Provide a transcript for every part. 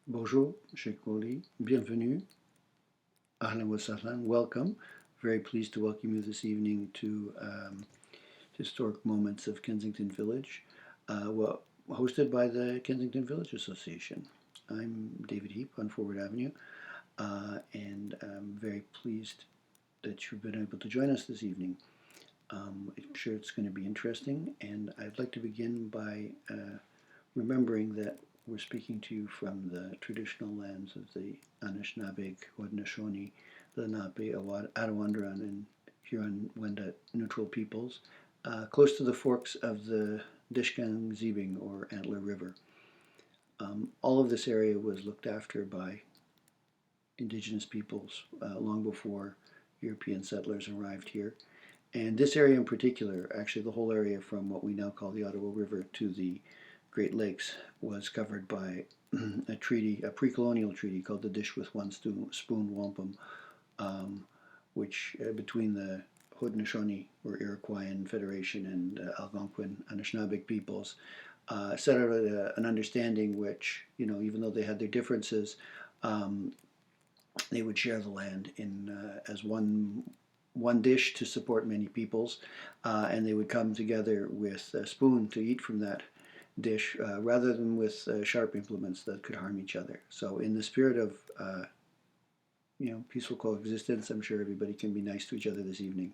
Bonjour, Sheikh Wali. Bienvenue. Ahlan wa sahlan. Welcome. Very pleased to welcome you this evening to Historic Moments of Kensington Village, hosted by the Kensington Village Association. I'm David Heap on Forward Avenue, and I'm very pleased that you've been able to join us this evening. I'm sure it's going to be interesting, and I'd like to begin by remembering that we're speaking to you from the traditional lands of the Anishinaabeg, Haudenosaunee, Lenape, Arawandran, and Huron-Wendat neutral peoples, close to the forks of the Dishkang-Zibing or Antler River. All of this area was looked after by indigenous peoples long before European settlers arrived here. And this area in particular, actually the whole area from what we now call the Ottawa River to the Great Lakes, was covered by a treaty, a pre-colonial treaty called the Dish with One Spoon Wampum, which between the Haudenosaunee or Iroquoian Federation and Algonquin Anishinaabe peoples set out an understanding which, even though they had their differences, they would share the land in as one dish to support many peoples, and they would come together with a spoon to eat from that dish rather than with sharp implements that could harm each other. So, in the spirit of peaceful coexistence, I'm sure everybody can be nice to each other this evening.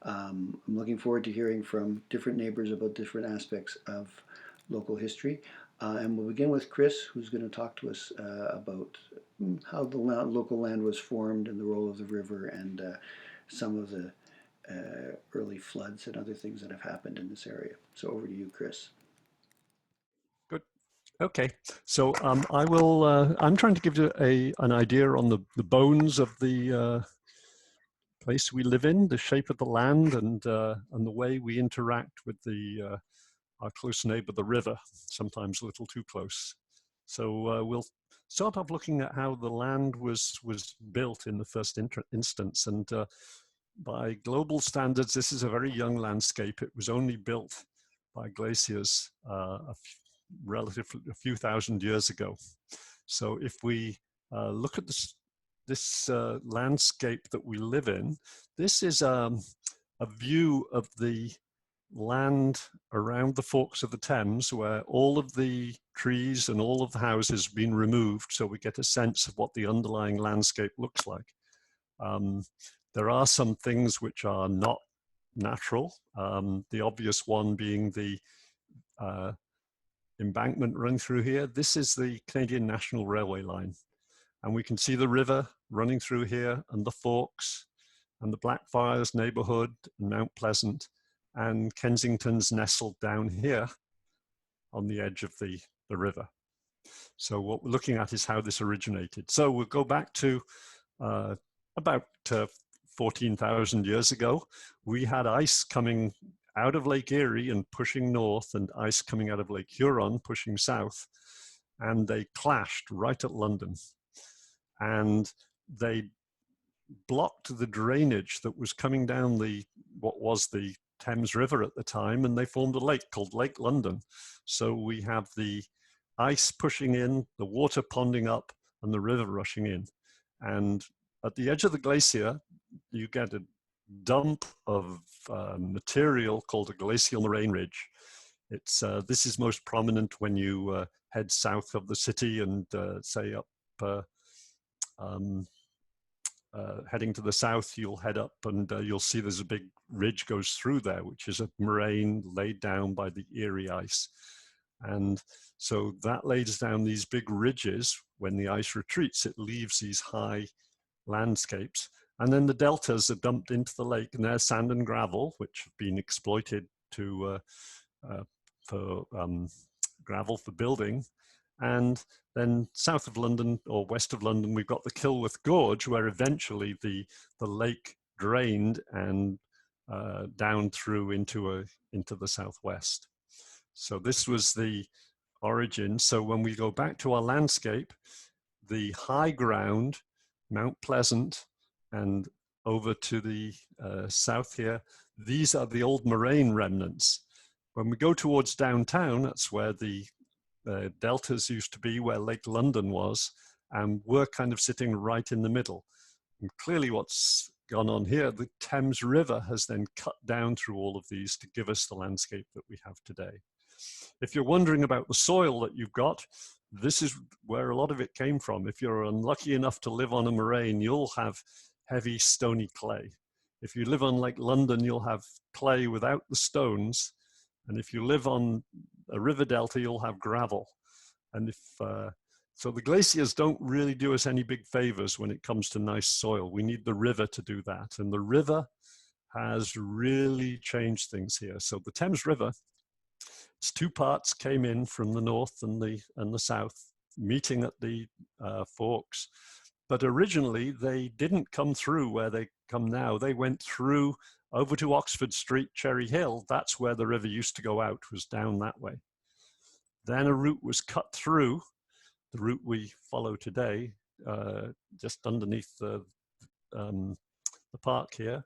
I'm looking forward to hearing from different neighbors about different aspects of local history. And we'll begin with Chris, who's going to talk to us about how the local land was formed and the role of the river and some of the early floods and other things that have happened in this area. So over to you, Chris. Good. Okay. So I will. I'm trying to give you an idea on the bones of the place we live in, the shape of the land, and the way we interact with our close neighbor, the river. Sometimes a little too close. So we'll start off looking at how the land was built in the first instance, and by global standards, this is a very young landscape. It was only built by glaciers a few thousand years ago. So if we look at this landscape that we live in, this is a view of the land around the forks of the Thames, where all of the trees and all of the houses have been removed, so we get a sense of what the underlying landscape looks like. There are some things which are not natural, the obvious one being the embankment running through here. This is the Canadian National Railway line, and we can see the river running through here and the forks and the Blackfriars neighborhood and Mount Pleasant, and Kensington's nestled down here on the edge of the river. So what we're looking at is how this originated. So we'll go back to about 14,000 years ago. We had ice coming out of Lake Erie and pushing north, and ice coming out of Lake Huron pushing south, and they clashed right at London, and they blocked the drainage that was coming down what was the Thames River at the time, and they formed a lake called Lake London. So we have the ice pushing in, the water ponding up, and the river rushing in. And at the edge of the glacier, you get a dump of material called a glacial moraine ridge. This is most prominent when you head south of the city and say up heading to the south, you'll head up and you'll see there's a big ridge goes through there, which is a moraine laid down by the Erie ice. And so that lays down these big ridges. When the ice retreats, it leaves these high landscapes. And then the deltas are dumped into the lake, and there's sand and gravel, which have been exploited for gravel for building. And then south of London or west of London, we've got the Kilworth Gorge, where eventually the lake drained and down through into the southwest. So this was the origin. So when we go back to our landscape, the high ground, Mount Pleasant, and over to the south here, these are the old moraine remnants. When we go towards downtown, that's where the deltas used to be where Lake London was, and we're kind of sitting right in the middle. And clearly what's gone on here, the Thames River has then cut down through all of these to give us the landscape that we have today. If you're wondering about the soil that you've got, this is where a lot of it came from. If you're unlucky enough to live on a moraine, you'll have heavy stony clay. If you live on Lake London, you'll have clay without the stones. And if you live on a river delta, you'll have gravel. And if so the glaciers don't really do us any big favors when it comes to nice soil. We need the river to do that. And the river has really changed things here. So the Thames River, its two parts came in from the north and the south, meeting at the forks. But originally, they didn't come through where they come now. They went through over to Oxford Street, Cherry Hill. That's where the river used to go out, was down that way. Then a route was cut through, the route we follow today, just underneath the park here.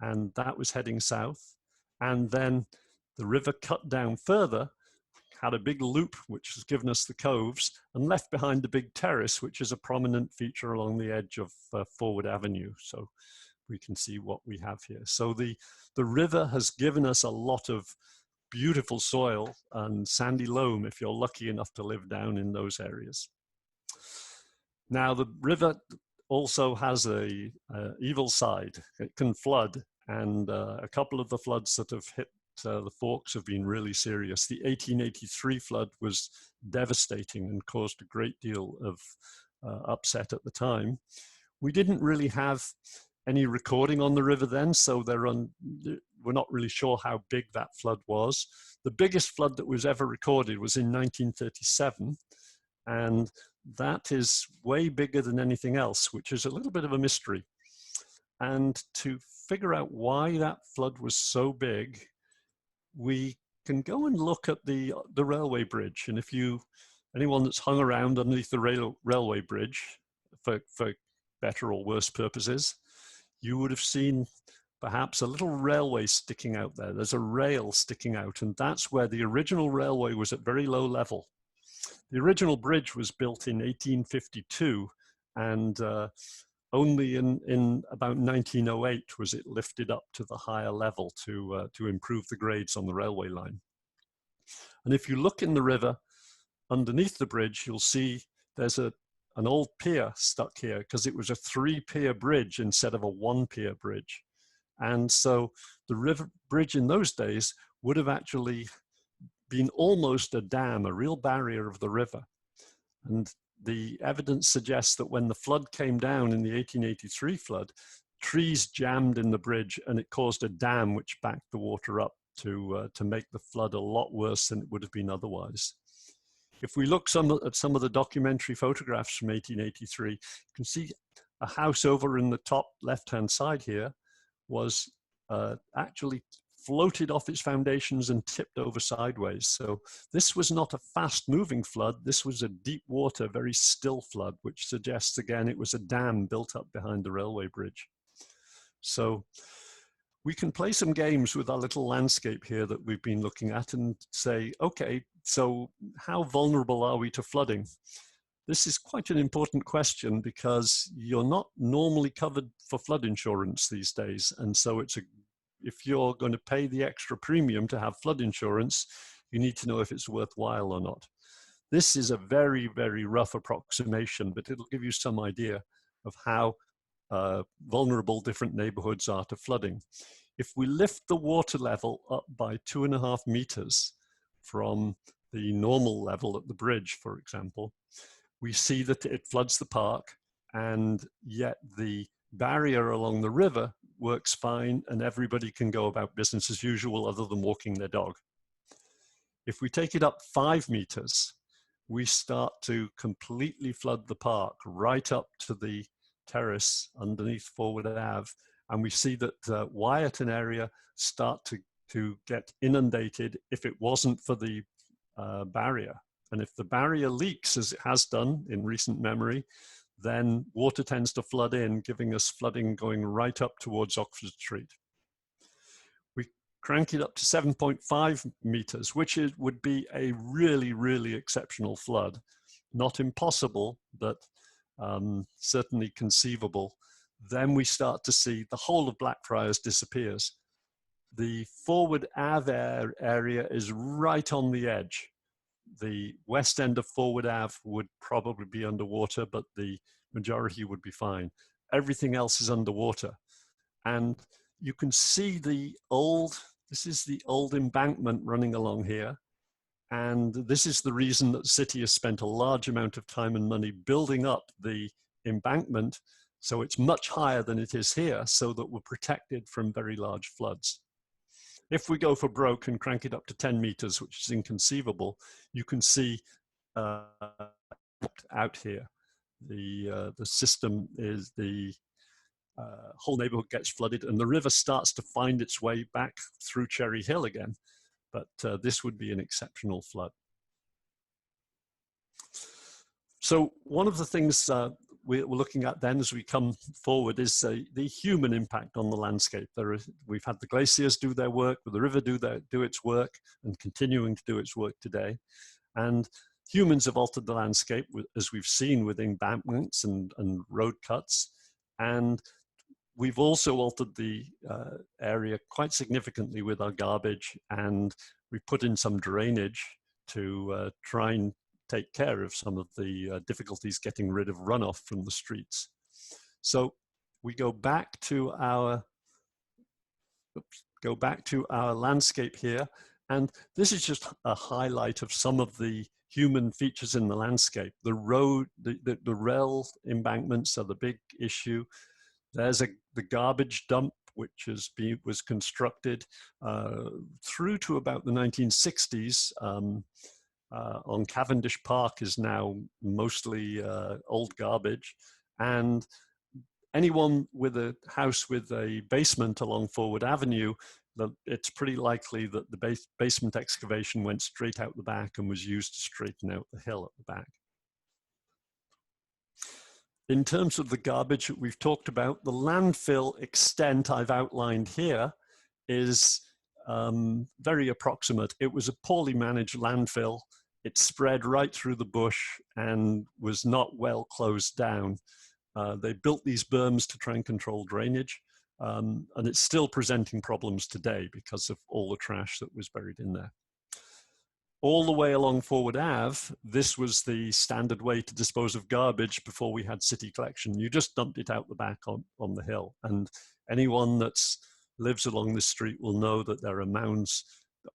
And that was heading south. And then the river cut down further, had a big loop, which has given us the coves, and left behind the big terrace, which is a prominent feature along the edge of Forward Avenue. So we can see what we have here. So the river has given us a lot of beautiful soil and sandy loam if you're lucky enough to live down in those areas. Now the river also has a evil side. It can flood, and a couple of the floods that have hit the forks have been really serious. The 1883 flood was devastating and caused a great deal of upset at the time. We didn't really have any recording on the river then, so we're not really sure how big that flood was. The biggest flood that was ever recorded was in 1937, and that is way bigger than anything else, which is a little bit of a mystery. And to figure out why that flood was so big, we can go and look at the railway bridge. And if anyone that's hung around underneath the railway bridge for better or worse purposes, you would have seen perhaps a little railway sticking out there. There's a rail sticking out, and that's where the original railway was at very low level. The original bridge was built in 1852, and only in about 1908 was it lifted up to the higher level to improve the grades on the railway line. And if you look in the river underneath the bridge, you'll see there's an old pier stuck here, because it was a 3-pier bridge instead of a 1-pier bridge. And so the river bridge in those days would have actually been almost a dam, a real barrier of the river. And the evidence suggests that when the flood came down in the 1883 flood, trees jammed in the bridge and it caused a dam which backed the water up to make the flood a lot worse than it would have been otherwise. If we look at some of the documentary photographs from 1883, you can see a house over in the top left-hand side here was actually floated off its foundations and tipped over sideways. So this was not a fast-moving flood. This was a deep water, very still flood, which suggests, again, it was a dam built up behind the railway bridge. So we can play some games with our little landscape here that we've been looking at and say, okay, so how vulnerable are we to flooding? This is quite an important question, because you're not normally covered for flood insurance these days. And so if you're going to pay the extra premium to have flood insurance, you need to know if it's worthwhile or not. This is a very, very rough approximation, but it'll give you some idea of how vulnerable different neighborhoods are to flooding. If we lift the water level up by 2.5 meters from the normal level at the bridge, for example, we see that it floods the park, and yet the barrier along the river works fine and everybody can go about business as usual other than walking their dog. If we take it up 5 meters, we start to completely flood the park right up to the terrace underneath Forward Ave, and we see that Wyerton area start to get inundated if it wasn't for the barrier. And if the barrier leaks, as it has done in recent memory, then water tends to flood in, giving us flooding going right up towards Oxford Street. We crank it up to 7.5 meters, which would be a really, really exceptional flood. Not impossible, but certainly conceivable. Then we start to see the whole of Blackfriars disappears. The Forward Ave area is right on the edge. The west end of Forward Ave would probably be underwater, but the majority would be fine. Everything else is underwater. And you can see this is the old embankment running along here. And this is the reason that the city has spent a large amount of time and money building up the embankment so it's much higher than it is here, so that we're protected from very large floods. If we go for broke and crank it up to 10 meters, which is inconceivable, you can see out here. The system is the whole neighborhood gets flooded, and the river starts to find its way back through Cherry Hill again. But this would be an exceptional flood. So one of the things we're looking at then as we come forward is the human impact on the landscape. We've had the glaciers do their work, the river do its work, and continuing to do its work today. And humans have altered the landscape, as we've seen with embankments and road cuts. And we've also altered the area quite significantly with our garbage, and we put in some drainage to try and take care of some of the difficulties getting rid of runoff from the streets. So we go back to our landscape here, and this is just a highlight of some of the human features in the landscape. The road, the rail embankments are the big issue. There's the garbage dump, which was constructed through to about the 1960s. On Cavendish Park is now mostly old garbage, and anyone with a house with a basement along Forward Avenue, it's pretty likely that the basement excavation went straight out the back and was used to straighten out the hill at the back. In terms of the garbage that we've talked about, the landfill extent I've outlined here is very approximate. It was a poorly managed landfill. It spread right through the bush and was not well closed down. They built these berms to try and control drainage, and it's still presenting problems today because of all the trash that was buried in there. All the way along Forward Ave, this was the standard way to dispose of garbage before we had city collection. You just dumped it out the back on the hill. And anyone that lives along this street will know that there are mounds,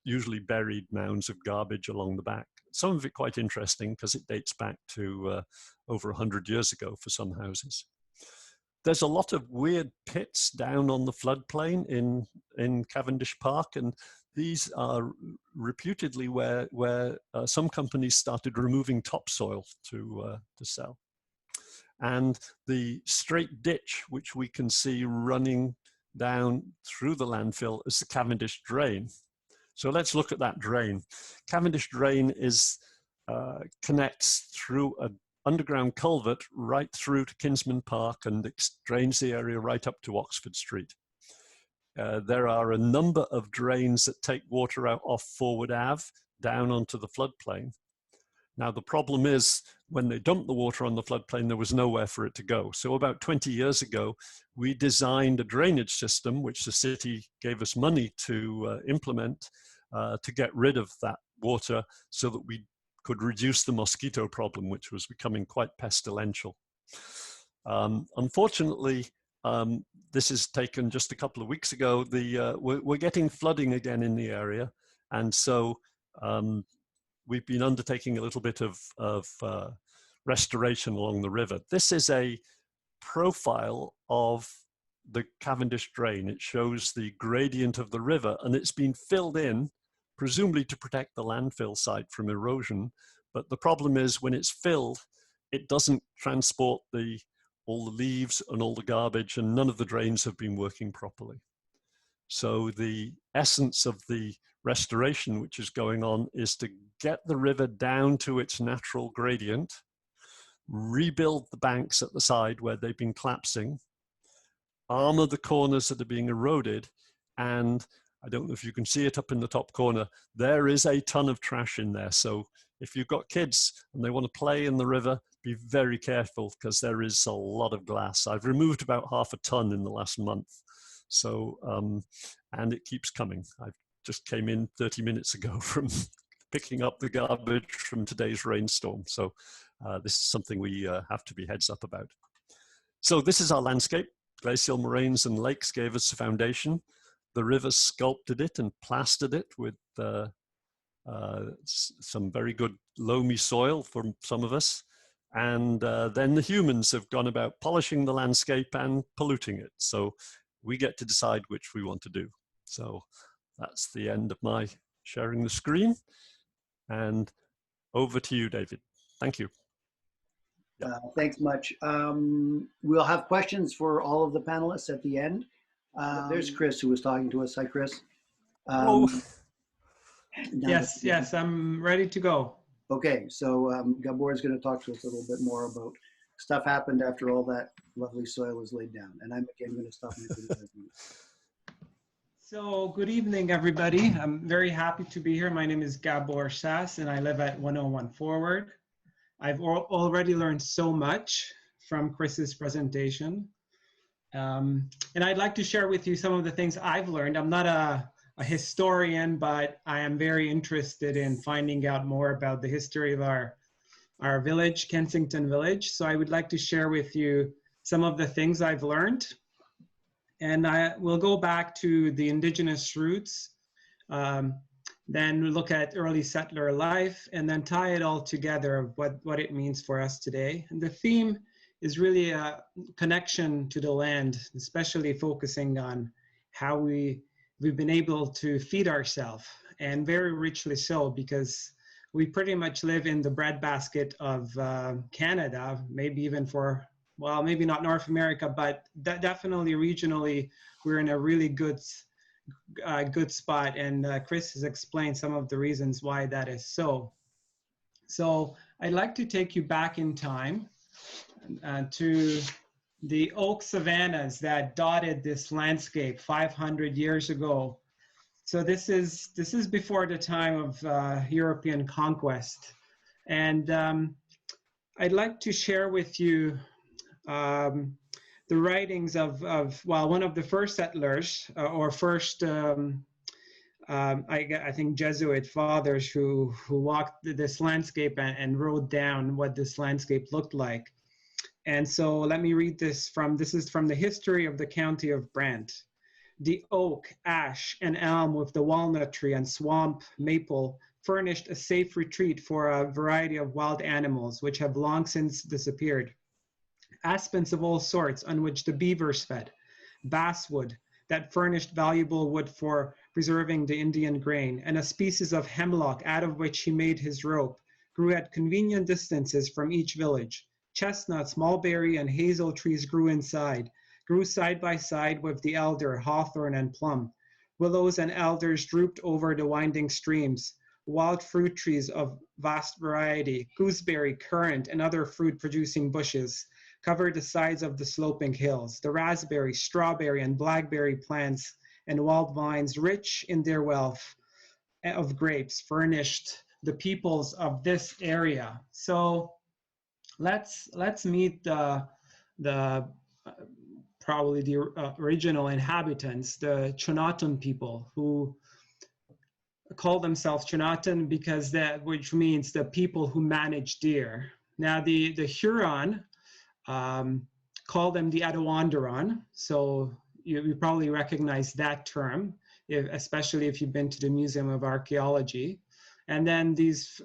usually buried mounds of garbage along the back. Some of it quite interesting because it dates back to over 100 years ago for some houses. There's a lot of weird pits down on the floodplain in Cavendish Park, and these are reputedly where some companies started removing topsoil to sell. And the straight ditch, which we can see running down through the landfill, is the Cavendish Drain. So let's look at that drain. Cavendish Drain connects through an underground culvert right through to Kinsman Park and drains the area right up to Oxford Street. There are a number of drains that take water out off Forward Ave down onto the floodplain. Now the problem is when they dumped the water on the floodplain, there was nowhere for it to go. So about 20 years ago, we designed a drainage system, which the city gave us money to implement to get rid of that water so that we could reduce the mosquito problem, which was becoming quite pestilential. Unfortunately, this is taken just a couple of weeks ago. We're getting flooding again in the area, and so we've been undertaking a little bit of restoration along the river. This is a profile of the Cavendish Drain. It shows the gradient of the river, and it's been filled in, presumably to protect the landfill site from erosion. But the problem is when it's filled, it doesn't transport all the leaves and all the garbage, and none of the drains have been working properly. So the essence of the restoration which is going on is to get the river down to its natural gradient, rebuild the banks at the side where they've been collapsing, armor the corners that are being eroded, and I don't know if you can see it up in the top corner. There is a ton of trash in there. So if you've got kids and they want to play in the river, be very careful because there is a lot of glass. I've removed about 1/2 ton in the last month. So, and it keeps coming. I just came in 30 minutes ago from picking up the garbage from today's rainstorm. So this is something we have to be heads up about. So this is our landscape. Glacial moraines and lakes gave us a foundation. The river sculpted it and plastered it with some very good loamy soil for some of us. And then the humans have gone about polishing the landscape and polluting it. So we get to decide which we want to do. So that's the end of my sharing the screen. And over to you, David. Thank you. Thanks much. We'll have questions for all of the panelists at the end. There's Chris who was talking to us. Hi, Chris. Yes, I'm ready to go. Okay, so Gabor is going to talk to us a little bit more about stuff happened after all that lovely soil was laid down. And I'm again going to stop my video. So good evening, everybody. I'm very happy to be here. My name is Gabor Sass, and I live at 101 Forward. I've already learned so much from Chris's presentation. And I'd like to share with you some of the things I've learned. I'm not a historian, but I am very interested in finding out more about the history of our village, Kensington Village. So I would like to share with you some of the things I've learned. And I will go back to the indigenous roots, then look at early settler life, and then tie it all together, what it means for us today. And the theme is really a connection to the land, especially focusing on how we've been able to feed ourselves, and very richly so, because we pretty much live in the breadbasket of Canada, maybe even for, well, maybe not North America, but definitely regionally, we're in a really good spot. And Chris has explained some of the reasons why that is so. So I'd like to take you back in time to the oak savannas that dotted this landscape 500 years ago. So this is before the time of European conquest. And I'd like to share with you the writings of one of the first settlers, or first, I think, Jesuit fathers who walked this landscape and wrote down what this landscape looked like. And so let me read this is from the history of the county of Brant. The oak, ash, and elm with the walnut tree and swamp maple furnished a safe retreat for a variety of wild animals which have long since disappeared. Aspens of all sorts on which the beavers fed, basswood that furnished valuable wood for preserving the Indian grain, and a species of hemlock out of which he made his rope, grew at convenient distances from each village. Chestnuts, mulberry, and hazel trees grew side by side with the elder, hawthorn, and plum. Willows and alders drooped over the winding streams. Wild fruit trees of vast variety, gooseberry, currant, and other fruit-producing bushes covered the sides of the sloping hills. The raspberry, strawberry, and blackberry plants and wild vines, rich in their wealth of grapes, furnished the peoples of this area. So let's meet probably the original inhabitants, the Chonatan people, who call themselves Chonatan because which means the people who manage deer. Now the Huron call them the Adowandaron, so you probably recognize that term, especially if you've been to the Museum of Archaeology. And then these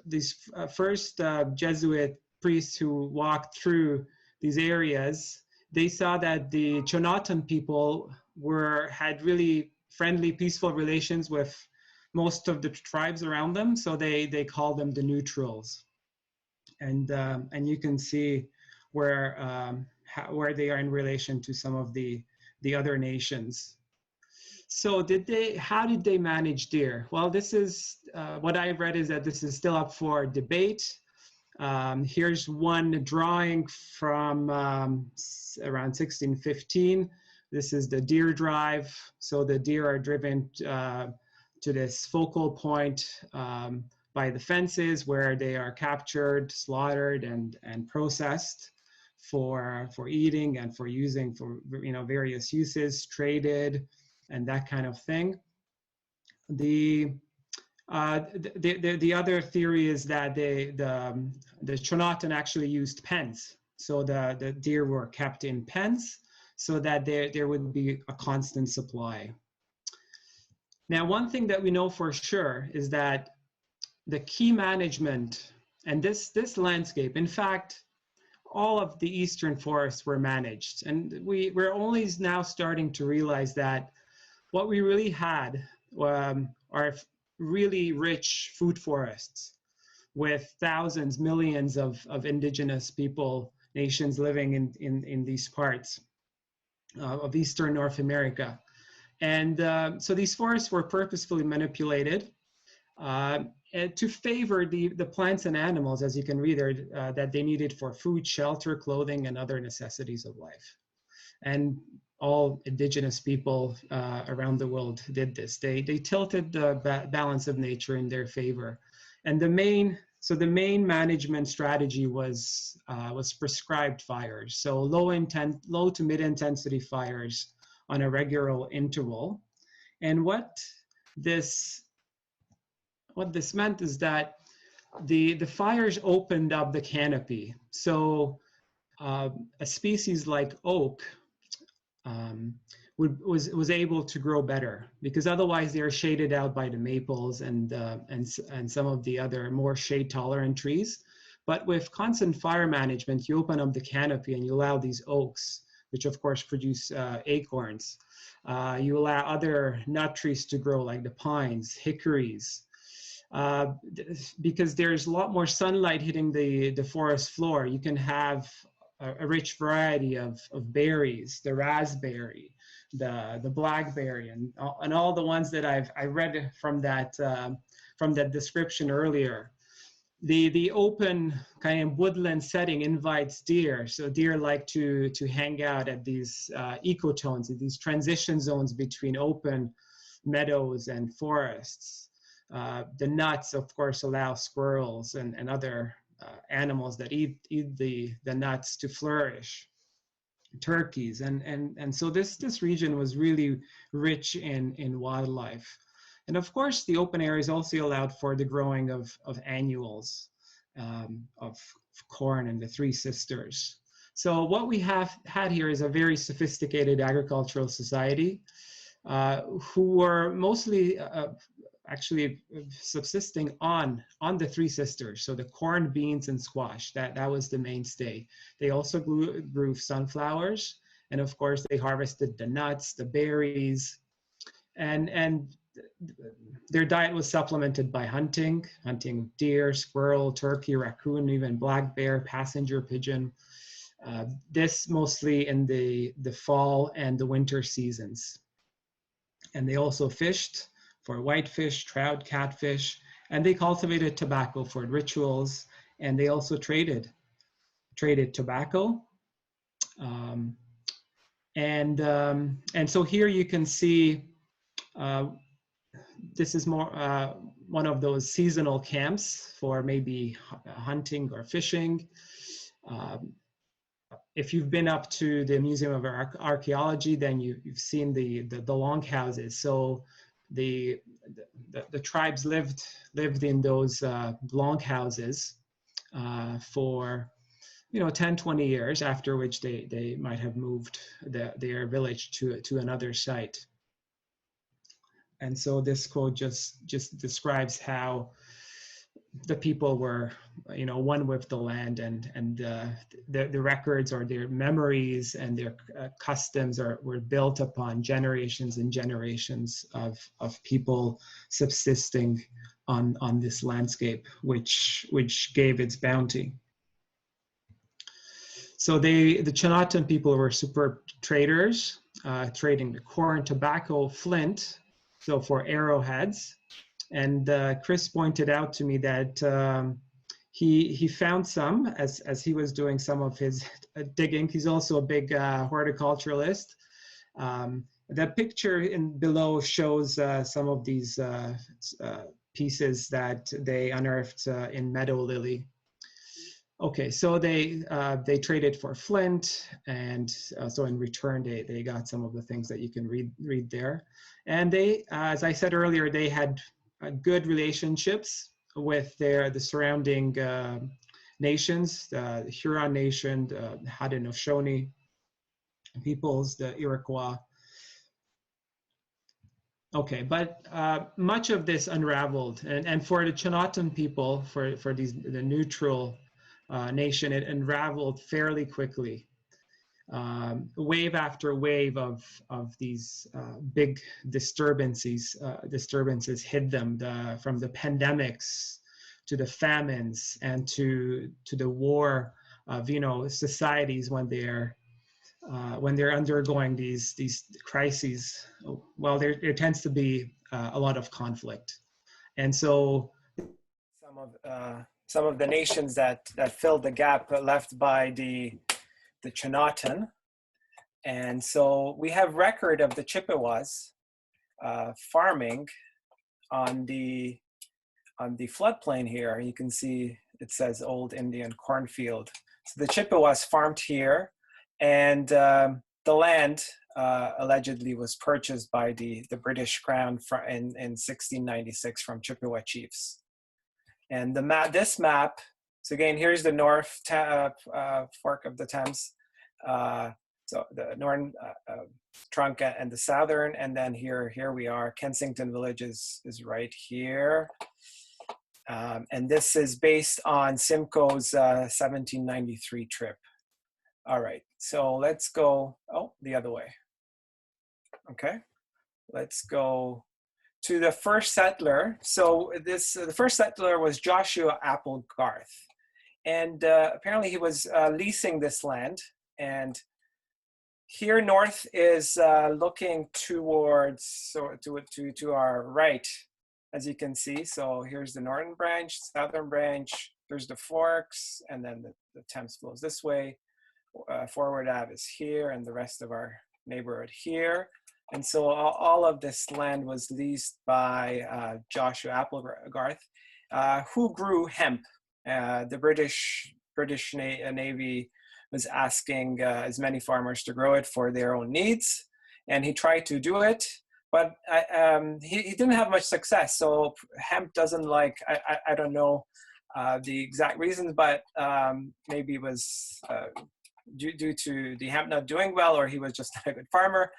first Jesuit priests who walked through these areas, they saw that the Chonatan people had really friendly, peaceful relations with most of the tribes around them, so they called them the neutrals. And you can see where they are in relation to some of the other nations. So how did they manage deer? Well, this is what I've read is that this is still up for debate. Here's one drawing from around 1615. This is the deer drive. So the deer are driven to this focal point by the fences where they are captured, slaughtered, and processed for eating and for using for various uses, traded, and that kind of thing. The other theory is that the Tronatan actually used pens. So the deer were kept in pens so that there would be a constant supply. Now, one thing that we know for sure is that the key management and this landscape, in fact, all of the eastern forests were managed. And we're only now starting to realize that what we really had are really rich food forests with thousands, millions of indigenous people, nations living in these parts of Eastern North America. And so these forests were purposefully manipulated to favor the plants and animals, as you can read there, that they needed for food, shelter, clothing, and other necessities of life. And all indigenous people around the world did this. They tilted the balance of nature in their favor. And the main management strategy was prescribed fires. So low to mid intensity fires on a regular interval. And what this meant is that the fires opened up the canopy. So a species like oak was able to grow better, because otherwise they are shaded out by the maples and some of the other more shade tolerant trees. But with constant fire management, you open up the canopy and you allow these oaks, which of course produce acorns. You allow other nut trees to grow, like the pines, hickories, because there's a lot more sunlight hitting the forest floor. You can have a rich variety of berries, the raspberry, the blackberry, and all the ones that I read from that description earlier. The open kind of woodland setting invites deer. So deer like to hang out at these ecotones, at these transition zones between open meadows and forests. The nuts, of course, allow squirrels and other animals that eat the nuts to flourish. Turkeys, and so this region was really rich in wildlife. And of course, the open areas also allowed for the growing of annuals, of corn and the Three Sisters. So what we had here is a very sophisticated agricultural society who were mostly actually subsisting on the Three Sisters. So the corn, beans, and squash, that was the mainstay. They also grew sunflowers, and of course they harvested the nuts, the berries, and their diet was supplemented by hunting deer, squirrel, turkey, raccoon, even black bear, passenger pigeon. This mostly in the fall and the winter seasons. And they also fished for whitefish, trout, catfish, and they cultivated tobacco for rituals, and they also traded tobacco. And so here you can see this is more one of those seasonal camps for maybe hunting or fishing. If you've been up to the Museum of Archaeology, then you've seen the longhouses. So the tribes lived in those longhouses for 10, 20 years, after which they might have moved their village to another site. And so this quote just describes how the people were, one with the land, and the records or their memories and their customs were built upon generations and generations of people subsisting on this landscape, which gave its bounty. So the Tronatan people were superb traders, trading the corn, tobacco, flint, so for arrowheads. And Chris pointed out to me that he found some as he was doing some of his digging. He's also a big horticulturalist, The picture below shows some of these pieces that they unearthed in Meadow Lily. Okay, so they traded for flint, and so in return they got some of the things that you can read there. And they, as I said earlier, they had good relationships with the surrounding nations, the Huron Nation, the Haudenosaunee peoples, the Iroquois. Okay, but much of this unraveled, and for the Chinootan people, for the neutral nation, it unraveled fairly quickly. Wave after wave of these big disturbances hit them, from the pandemics to the famines and to the war of societies when they're undergoing these crises. Well, there tends to be a lot of conflict, and so some of the nations that filled the gap left by the Chinootan, and so we have record of the Chippewas farming on the floodplain here. You can see it says Old Indian Cornfield. So the Chippewas farmed here, and the land allegedly was purchased by the British Crown in 1696 from Chippewa chiefs. And this map, so again, here's the north fork of the Thames. So the northern trunk and the southern, and then here we are. Kensington Village is right here. And this is based on Simcoe's 1793 trip. All right, so let's go, the other way. Okay, let's go to the first settler. So the first settler was Joshua Applegarth. And apparently he was leasing this land. And here north is looking towards, to our right, as you can see. So here's the northern branch, southern branch, there's the forks, and then the Thames flows this way. Forward Ave is here, and the rest of our neighborhood here. And so all of this land was leased by Joshua Applegarth, who grew hemp. The British Navy was asking as many farmers to grow it for their own needs, and he tried to do it, but he didn't have much success. So hemp doesn't like, I don't know the exact reasons, but maybe it was due to the hemp not doing well, or he was just not a good farmer.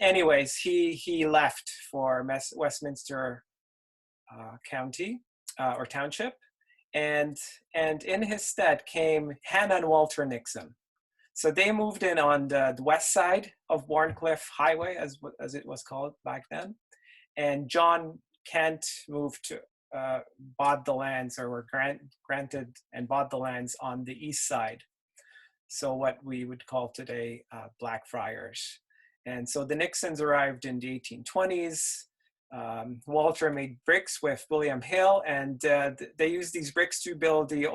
Anyways, he left for Westminster County or Township, and in his stead came Hannah and Walter Nixon. So they moved in on the west side of Warncliffe Highway, as it was called back then, and John Kent moved to bought the lands, or were granted and bought the lands on the east side. So what we would call today Blackfriars. And so the Nixons arrived in the 1820s. Walter made bricks with William Hill, and they used these bricks to build the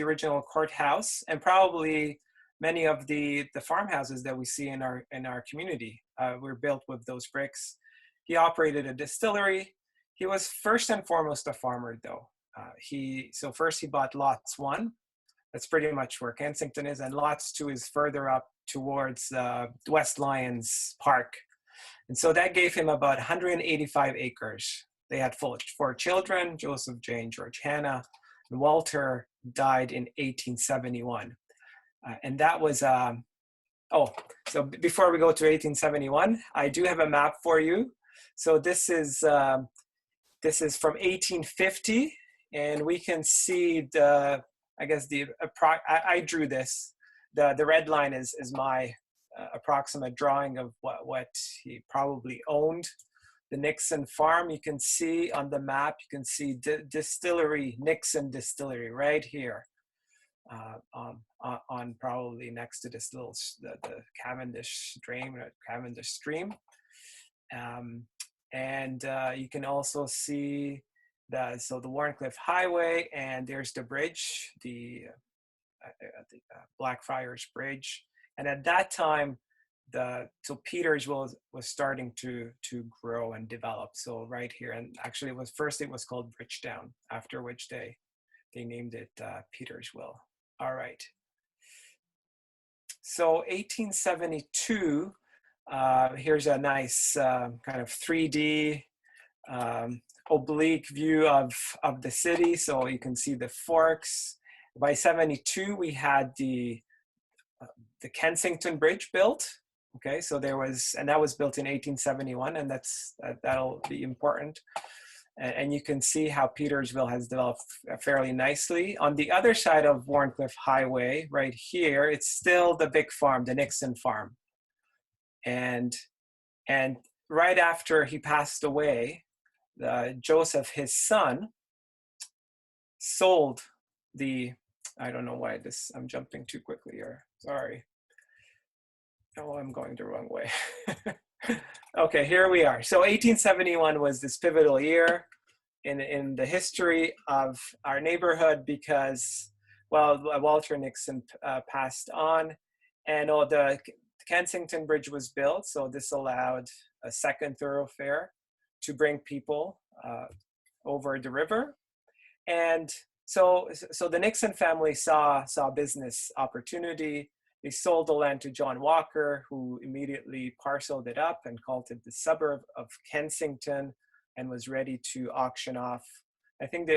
original courthouse, and probably many of the farmhouses that we see in our community were built with those bricks. He operated a distillery. He was first and foremost a farmer, though. So first he bought lots 1. That's pretty much where Kensington is, and lots 2 is further up towards West Lions Park. And so that gave him about 185 acres. They had 4 children, Joseph, Jane, George, Hannah, and Walter died in 1871. And that was, so before we go to 1871, I do have a map for you. So this is from 1850, and we can see I drew this. The red line is my approximate drawing of what he probably owned. The Nixon farm, you can see on the map, you can see distillery, Nixon Distillery right here, on probably next to this little, the Cavendish Drain, or Cavendish Stream. And you can also see the Warncliffe Highway, and there's the bridge, the Blackfriars Bridge. And at that time, so Petersville was starting to grow and develop. So right here, and actually it was called Bridgetown, after which they named it Petersville. All right. So 1872, here's a nice kind of 3D oblique view of the city. So you can see the forks. By 72, we had the Kensington Bridge built. Okay, so and that was built in 1871, and that'll be important. And you can see how Petersville has developed fairly nicely. On the other side of Warncliffe Highway, right here, it's still the big farm, the Nixon farm. And right after he passed away, Joseph, his son, sold I don't know why I'm jumping too quickly here, sorry. Oh, I'm going the wrong way. Okay, here we are. So 1871 was this pivotal year in the history of our neighborhood because, well, Walter Nixon passed on, and the Kensington Bridge was built. So this allowed a second thoroughfare to bring people over the river. And so the Nixon family saw business opportunity. They sold the land to John Walker, who immediately parceled it up and called it the suburb of Kensington, and was ready to auction off. I think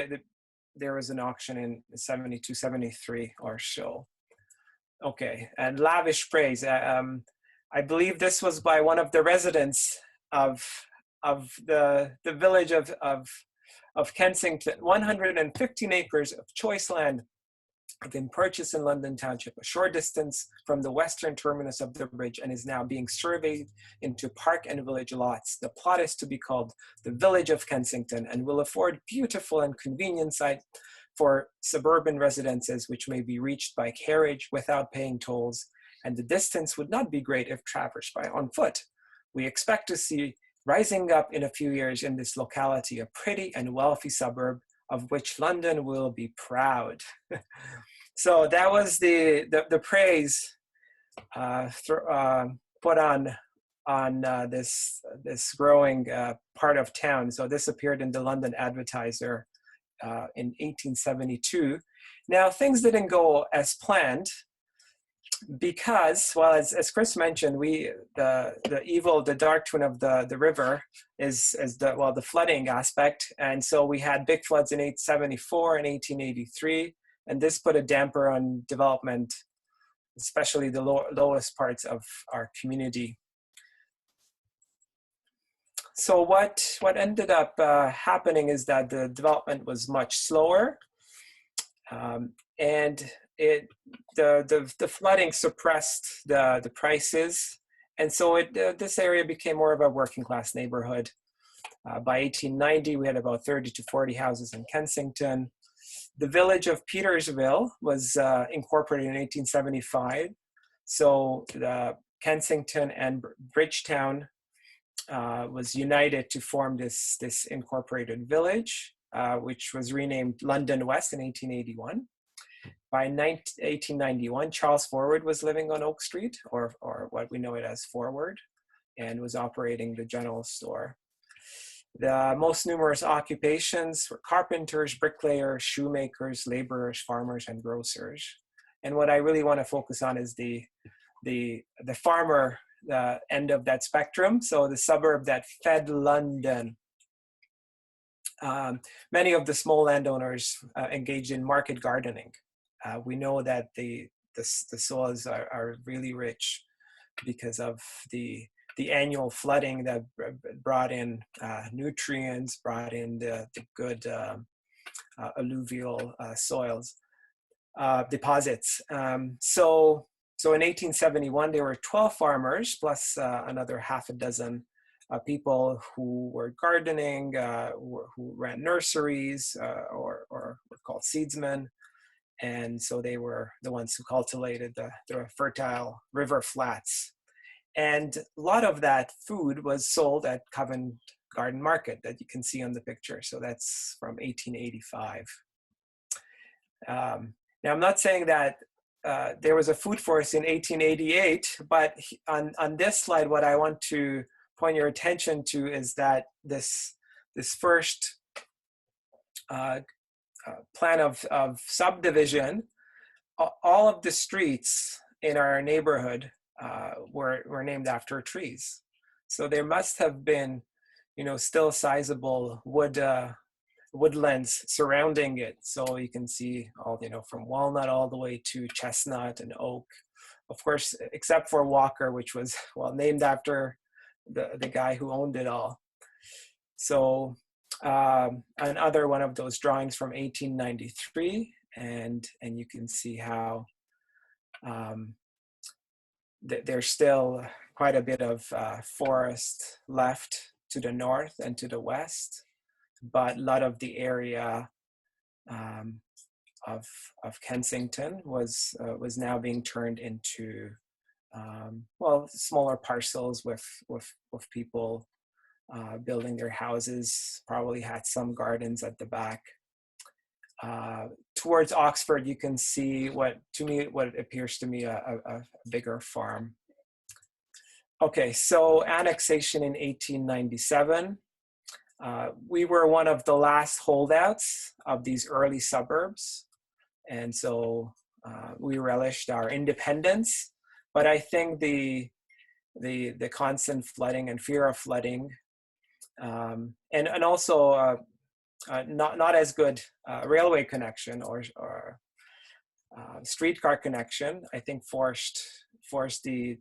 there was an auction in 72, 73 or so. Okay, and lavish praise. I believe this was by one of the residents of the village of Kensington. 115 acres of choice land have been purchased in London Township, a short distance from the western terminus of the bridge, and is now being surveyed into park and village lots. The plot is to be called the Village of Kensington and will afford beautiful and convenient site for suburban residences, which may be reached by carriage without paying tolls, and the distance would not be great if traversed on foot. We expect to see rising up in a few years in this locality a pretty and wealthy suburb of which London will be proud. So that was the praise put on this growing part of town. So this appeared in the London Advertiser in 1872. Now things didn't go as planned because, well, as Chris mentioned, the dark twin of the river is the flooding aspect. And so we had big floods in 1874 and 1883, and this put a damper on development, especially the lowest parts of our community. So what ended up happening is that the development was much slower, and the flooding suppressed the prices, and so this area became more of a working class neighborhood. By 1890, we had about 30 to 40 houses in Kensington. The village of Petersville was incorporated in 1875. So the Kensington and Bridgetown was united to form this incorporated village, which was renamed London West in 1881. By 1891, Charles Forward was living on Oak Street, or what we know it as Forward, and was operating the general store. The most numerous occupations were carpenters, bricklayers, shoemakers, laborers, farmers, and grocers. And what I really want to focus on is the farmer end of that spectrum, so the suburb that fed London. Many of the small landowners engaged in market gardening. We know that the soils are really rich because of the annual flooding that brought in nutrients, brought in the good alluvial soils deposits. So in 1871, there were 12 farmers plus another half a dozen people who were gardening, who ran nurseries or were called seedsmen. And so they were the ones who cultivated the fertile river flats. And a lot of that food was sold at Covent Garden Market that you can see on the picture. So that's from 1885. Now, I'm not saying that there was a food forest in 1888, but on this slide, what I want to point your attention to is that this first plan of subdivision, all of the streets in our neighborhood were named after trees. So there must have been, still sizable woodlands surrounding it. So you can see all, from walnut all the way to chestnut and oak. Of course, except for Walker, which was, named after the guy who owned it all. So another one of those drawings from 1893, and you can see how there's still quite a bit of forest left to the north and to the west, but a lot of the area of Kensington was now being turned into smaller parcels with people building their houses, probably had some gardens at the back. Towards Oxford, you can see what appears to me a bigger farm. Okay, so annexation in 1897. We were one of the last holdouts of these early suburbs, and so we relished our independence. But I think the constant flooding and fear of flooding, and also not as good railway connection or streetcar connection, I think forced the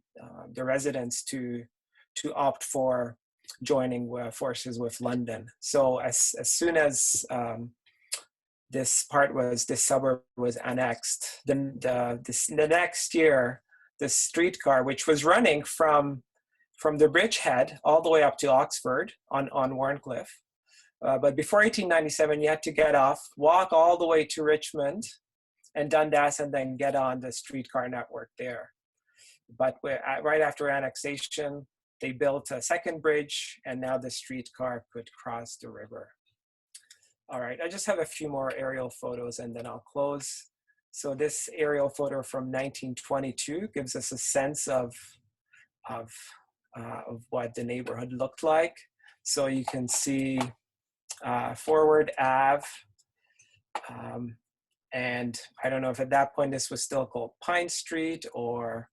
residents to opt for joining forces with London. So as soon as this suburb was annexed, the next year, the streetcar, which was running from the bridgehead all the way up to Oxford on Warncliffe, but before 1897, you had to get off, walk all the way to Richmond and Dundas, and then get on the streetcar network there. But right after annexation, they built a second bridge, and now the streetcar could cross the river. All right, I just have a few more aerial photos, and then I'll close. So this aerial photo from 1922 gives us a sense of what the neighborhood looked like. So you can see Forward Ave, and I don't know if at that point this was still called Pine Street or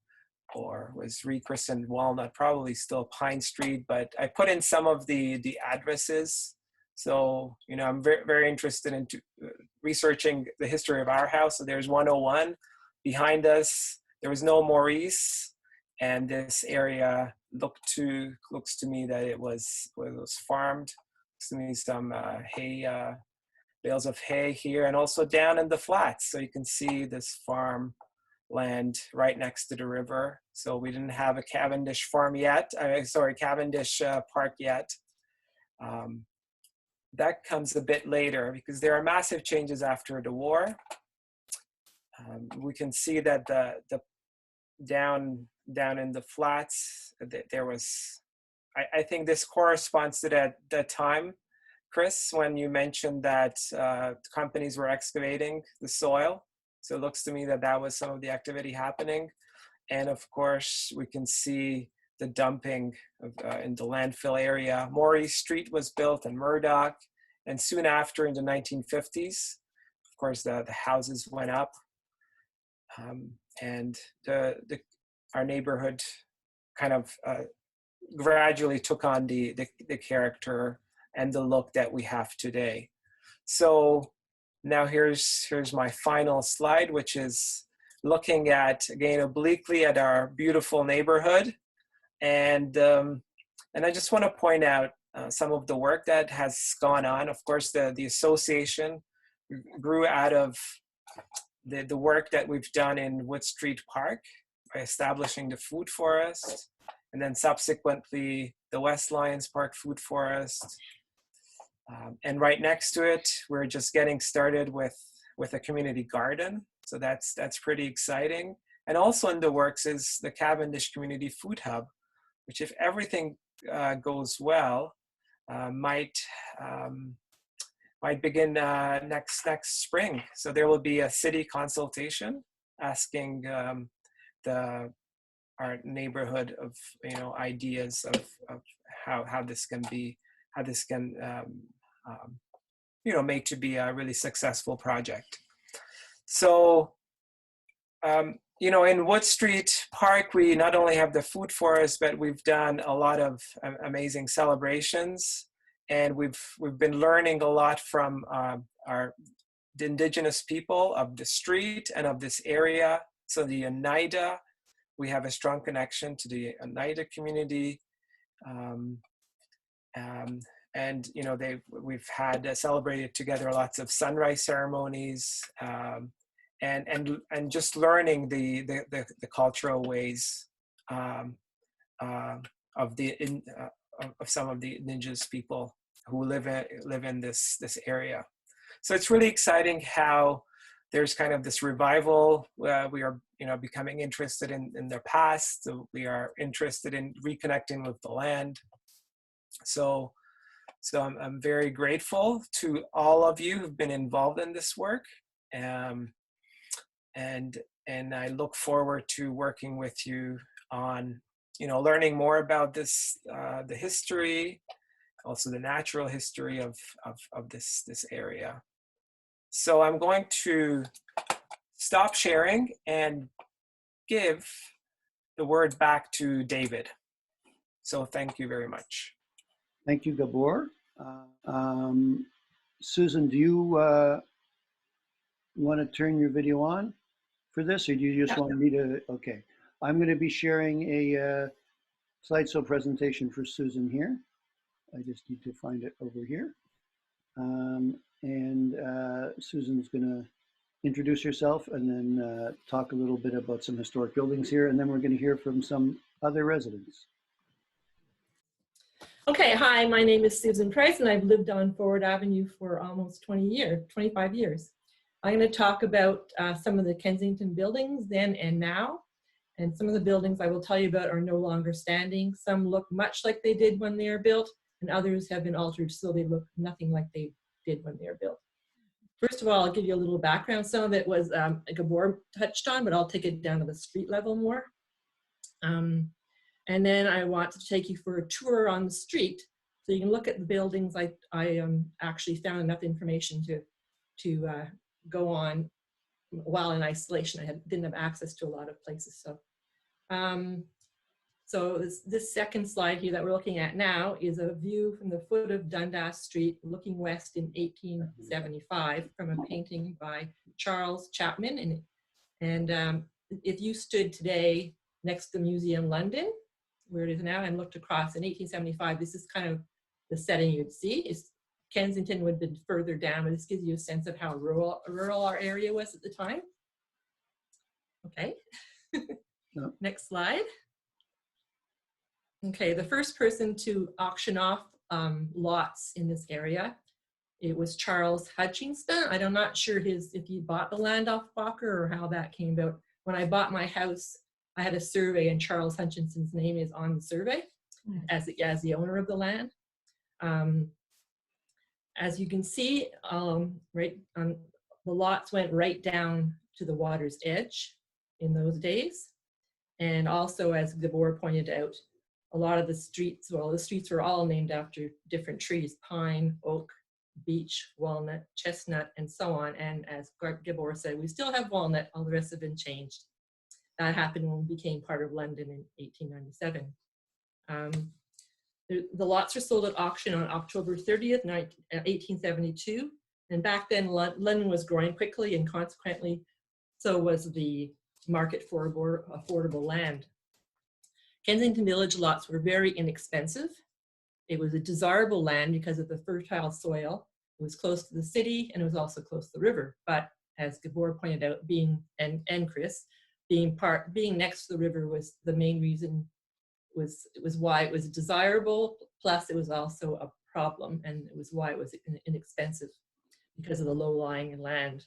was rechristened Walnut, probably still Pine Street, but I put in some of the addresses. So, I'm very, very interested in researching the history of our house. So there's 101 behind us. There was no Maurice, and this area looks to me that it was farmed. Looks to me some hay, bales of hay here, and also down in the flats. So you can see this farm land right next to the river. So we didn't have a Cavendish farm yet. Cavendish Park yet. That comes a bit later because there are massive changes after the war. We can see that the down in the flats, there was, I think this corresponds to that time, Chris, when you mentioned that companies were excavating the soil. So it looks to me that was some of the activity happening. And of course, we can see the dumping in the landfill area. Maurice Street was built in Murdoch, and soon after, in the 1950s, of course, the houses went up, and our neighborhood kind of gradually took on the character and the look that we have today. So now here's my final slide, which is looking at, again, obliquely at our beautiful neighborhood. And I just want to point out some of the work that has gone on. Of course, the association grew out of the work that we've done in Wood Street Park by establishing the food forest, and then subsequently the West Lions Park Food Forest. And right next to it, we're just getting started with a community garden. So that's pretty exciting. And also in the works is the Cavendish Community Food Hub, which, if everything goes well, might begin next spring. So there will be a city consultation asking our neighborhood of ideas of how this can made to be a really successful project. So in Wood Street Park, we not only have the food forest, but we've done a lot of amazing celebrations, and we've been learning a lot from the indigenous people of the street and of this area. So the Oneida, we have a strong connection to the Oneida community, and we've had celebrated together lots of sunrise ceremonies. And just learning the cultural ways of some of the indigenous people who live in this area. So it's really exciting how there's kind of this revival. We are becoming interested in their past. So we are interested in reconnecting with the land. So I'm very grateful to all of you who've been involved in this work. And I look forward to working with you on, learning more about this, the history, also the natural history of this area. So I'm going to stop sharing and give the word back to David. So thank you very much. Thank you, Gabor. Susan, do you want to turn your video on for this, or do you just want me to? Okay, I'm going to be sharing a slideshow presentation for Susan here. I just need to find it over here. Susan's going to introduce herself and then talk a little bit about some historic buildings here, and then we're going to hear from some other residents. Okay, hi, my name is Susan Price, and I've lived on Forward Avenue for almost 25 years. I'm going to talk about some of the Kensington buildings then and now, and some of the buildings I will tell you about are no longer standing. Some look much like they did when they were built, and others have been altered so they look nothing like they did when they were built. First of all, I'll give you a little background. Some of it was Gabor touched on, but I'll take it down to the street level more. And then I want to take you for a tour on the street so you can look at the buildings. I actually found enough information to go on while in isolation. I didn't have access to a lot of places. So this second slide here that we're looking at now is a view from the foot of Dundas Street looking west in 1875 from a painting by Charles Chapman. And if you stood today next to Museum London, where it is now, and looked across in 1875, this is kind of the setting you'd see. Kensington would have been further down, but this gives you a sense of how rural our area was at the time. Okay, Next slide. Okay, the first person to auction off lots in this area, it was Charles Hutchinson. I'm not sure if he bought the land off Fokker or how that came about. When I bought my house, I had a survey and Charles Hutchinson's name is on the survey as the owner of the land. As you can see, the lots went right down to the water's edge in those days. And also, as Gabor pointed out, a lot of the streets were all named after different trees: pine, oak, beech, walnut, chestnut, and so on. And as Gabor said, we still have walnut, all the rest have been changed. That happened when we became part of London in 1897. The lots were sold at auction on October 30th, 1872. And back then, London was growing quickly, and consequently, so was the market for affordable land. Kensington Village lots were very inexpensive. It was a desirable land because of the fertile soil. It was close to the city, and it was also close to the river. But as Gabor pointed out, and Chris, being next to the river was the main reason. It was why it was desirable. Plus, it was also a problem, and it was why it was inexpensive because of the low-lying land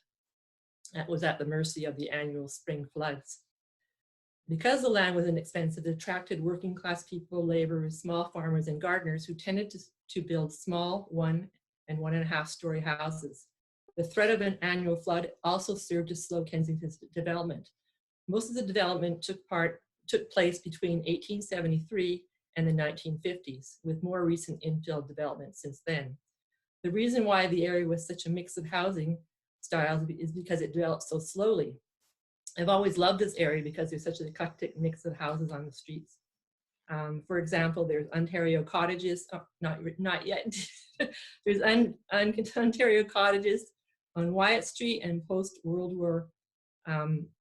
that was at the mercy of the annual spring floods. Because the land was inexpensive, it attracted working class people, laborers, small farmers, and gardeners who tended to build small 1- and 1.5-story houses The threat of an annual flood also served to slow Kensington's development. Most of the development took place between 1873 and the 1950s, with more recent infill development since then. The reason why the area was such a mix of housing styles is because it developed so slowly. I've always loved this area because there's such an eclectic mix of houses on the streets. For example, there's Ontario cottages, not yet. There's Ontario cottages on Wyatt Street and post-World War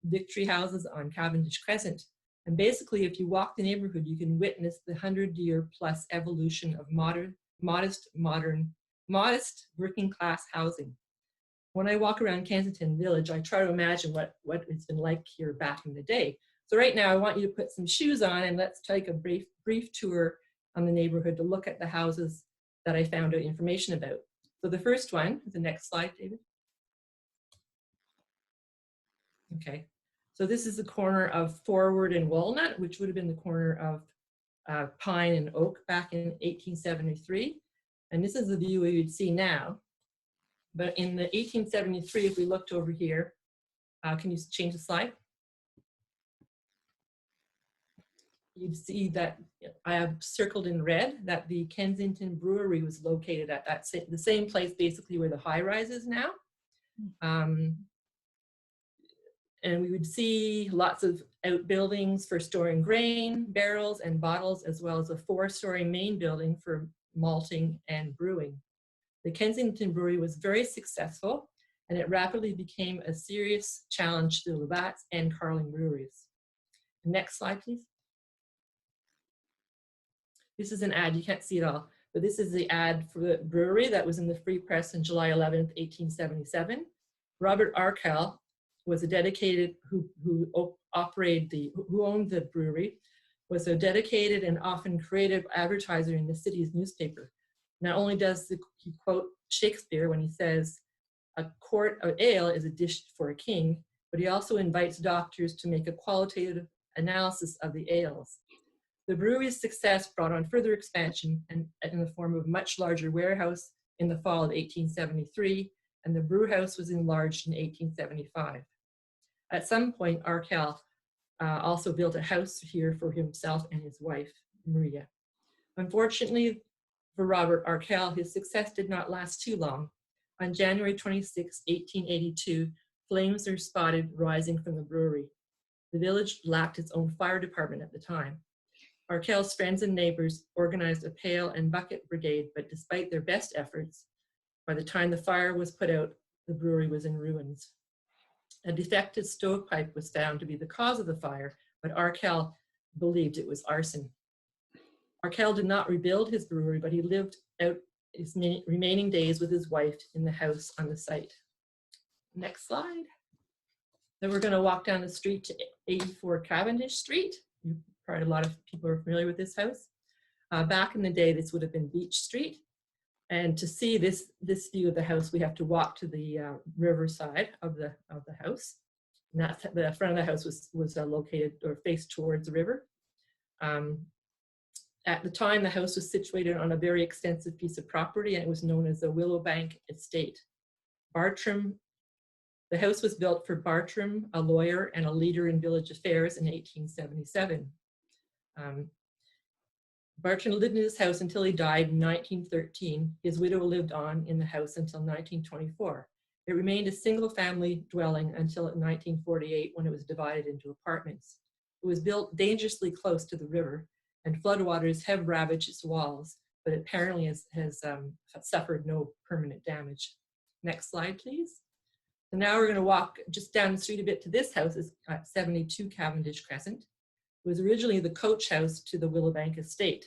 Victory houses on Cavendish Crescent. And basically, if you walk the neighborhood, you can witness the 100-year-plus evolution of modest working-class housing. When I walk around Kensington Village, I try to imagine what it's been like here back in the day. So right now, I want you to put some shoes on and let's take a brief tour on the neighborhood to look at the houses that I found out information about. So the first one, the next slide, David. Okay, so this is the corner of Forward and Walnut, which would have been the corner of Pine and Oak back in 1873. And this is the view we would see now. But in the 1873, if we looked over here, can you change the slide? You'd see that I have circled in red that the Kensington Brewery was located at the same place basically where the high rise is now. And we would see lots of outbuildings for storing grain, barrels, and bottles, as well as a 4-story main building for malting and brewing. The Kensington Brewery was very successful, and it rapidly became a serious challenge to the Labatt's and Carling breweries. Next slide, please. This is an ad, you can't see it all, but this is the ad for the brewery that was in the Free Press on July 11th, 1877. Robert Arkell was a dedicated, who owned the brewery, was a dedicated and often creative advertiser in the city's newspaper. Not only does he quote Shakespeare when he says, "A quart of ale is a dish for a king," but he also invites doctors to make a qualitative analysis of the ales. The brewery's success brought on further expansion in the form of a much larger warehouse in the fall of 1873, and the brew house was enlarged in 1875. At some point, Arkell also built a house here for himself and his wife, Maria. Unfortunately for Robert Arkell, his success did not last too long. On January 26, 1882, flames were spotted rising from the brewery. The village lacked its own fire department at the time. Arkell's friends and neighbors organized a pail and bucket brigade, but despite their best efforts, by the time the fire was put out, the brewery was in ruins. A defective stovepipe was found to be the cause of the fire, but Arkell believed it was arson. Arkell did not rebuild his brewery, but he lived out his remaining days with his wife in the house on the site. Next slide. Then we're going to walk down the street to 84 Cavendish Street. Probably a lot of people are familiar with this house. Back in the day, this would have been Beach Street. And to see this view of the house, we have to walk to the river side of the house. And that's, the front of the house was located or faced towards the river. At the time, the house was situated on a very extensive piece of property, and it was known as the Willowbank Estate. The house was built for Bartram, a lawyer and a leader in village affairs, in 1877. Bartram lived in his house until he died in 1913. His widow lived on in the house until 1924. It remained a single-family dwelling until 1948, when it was divided into apartments. It was built dangerously close to the river, and floodwaters have ravaged its walls, but it apparently has suffered no permanent damage. Next slide, please. So now we're going to walk just down the street a bit to this house, is at 72 Cavendish Crescent. It was originally the coach house to the Willowbank Estate.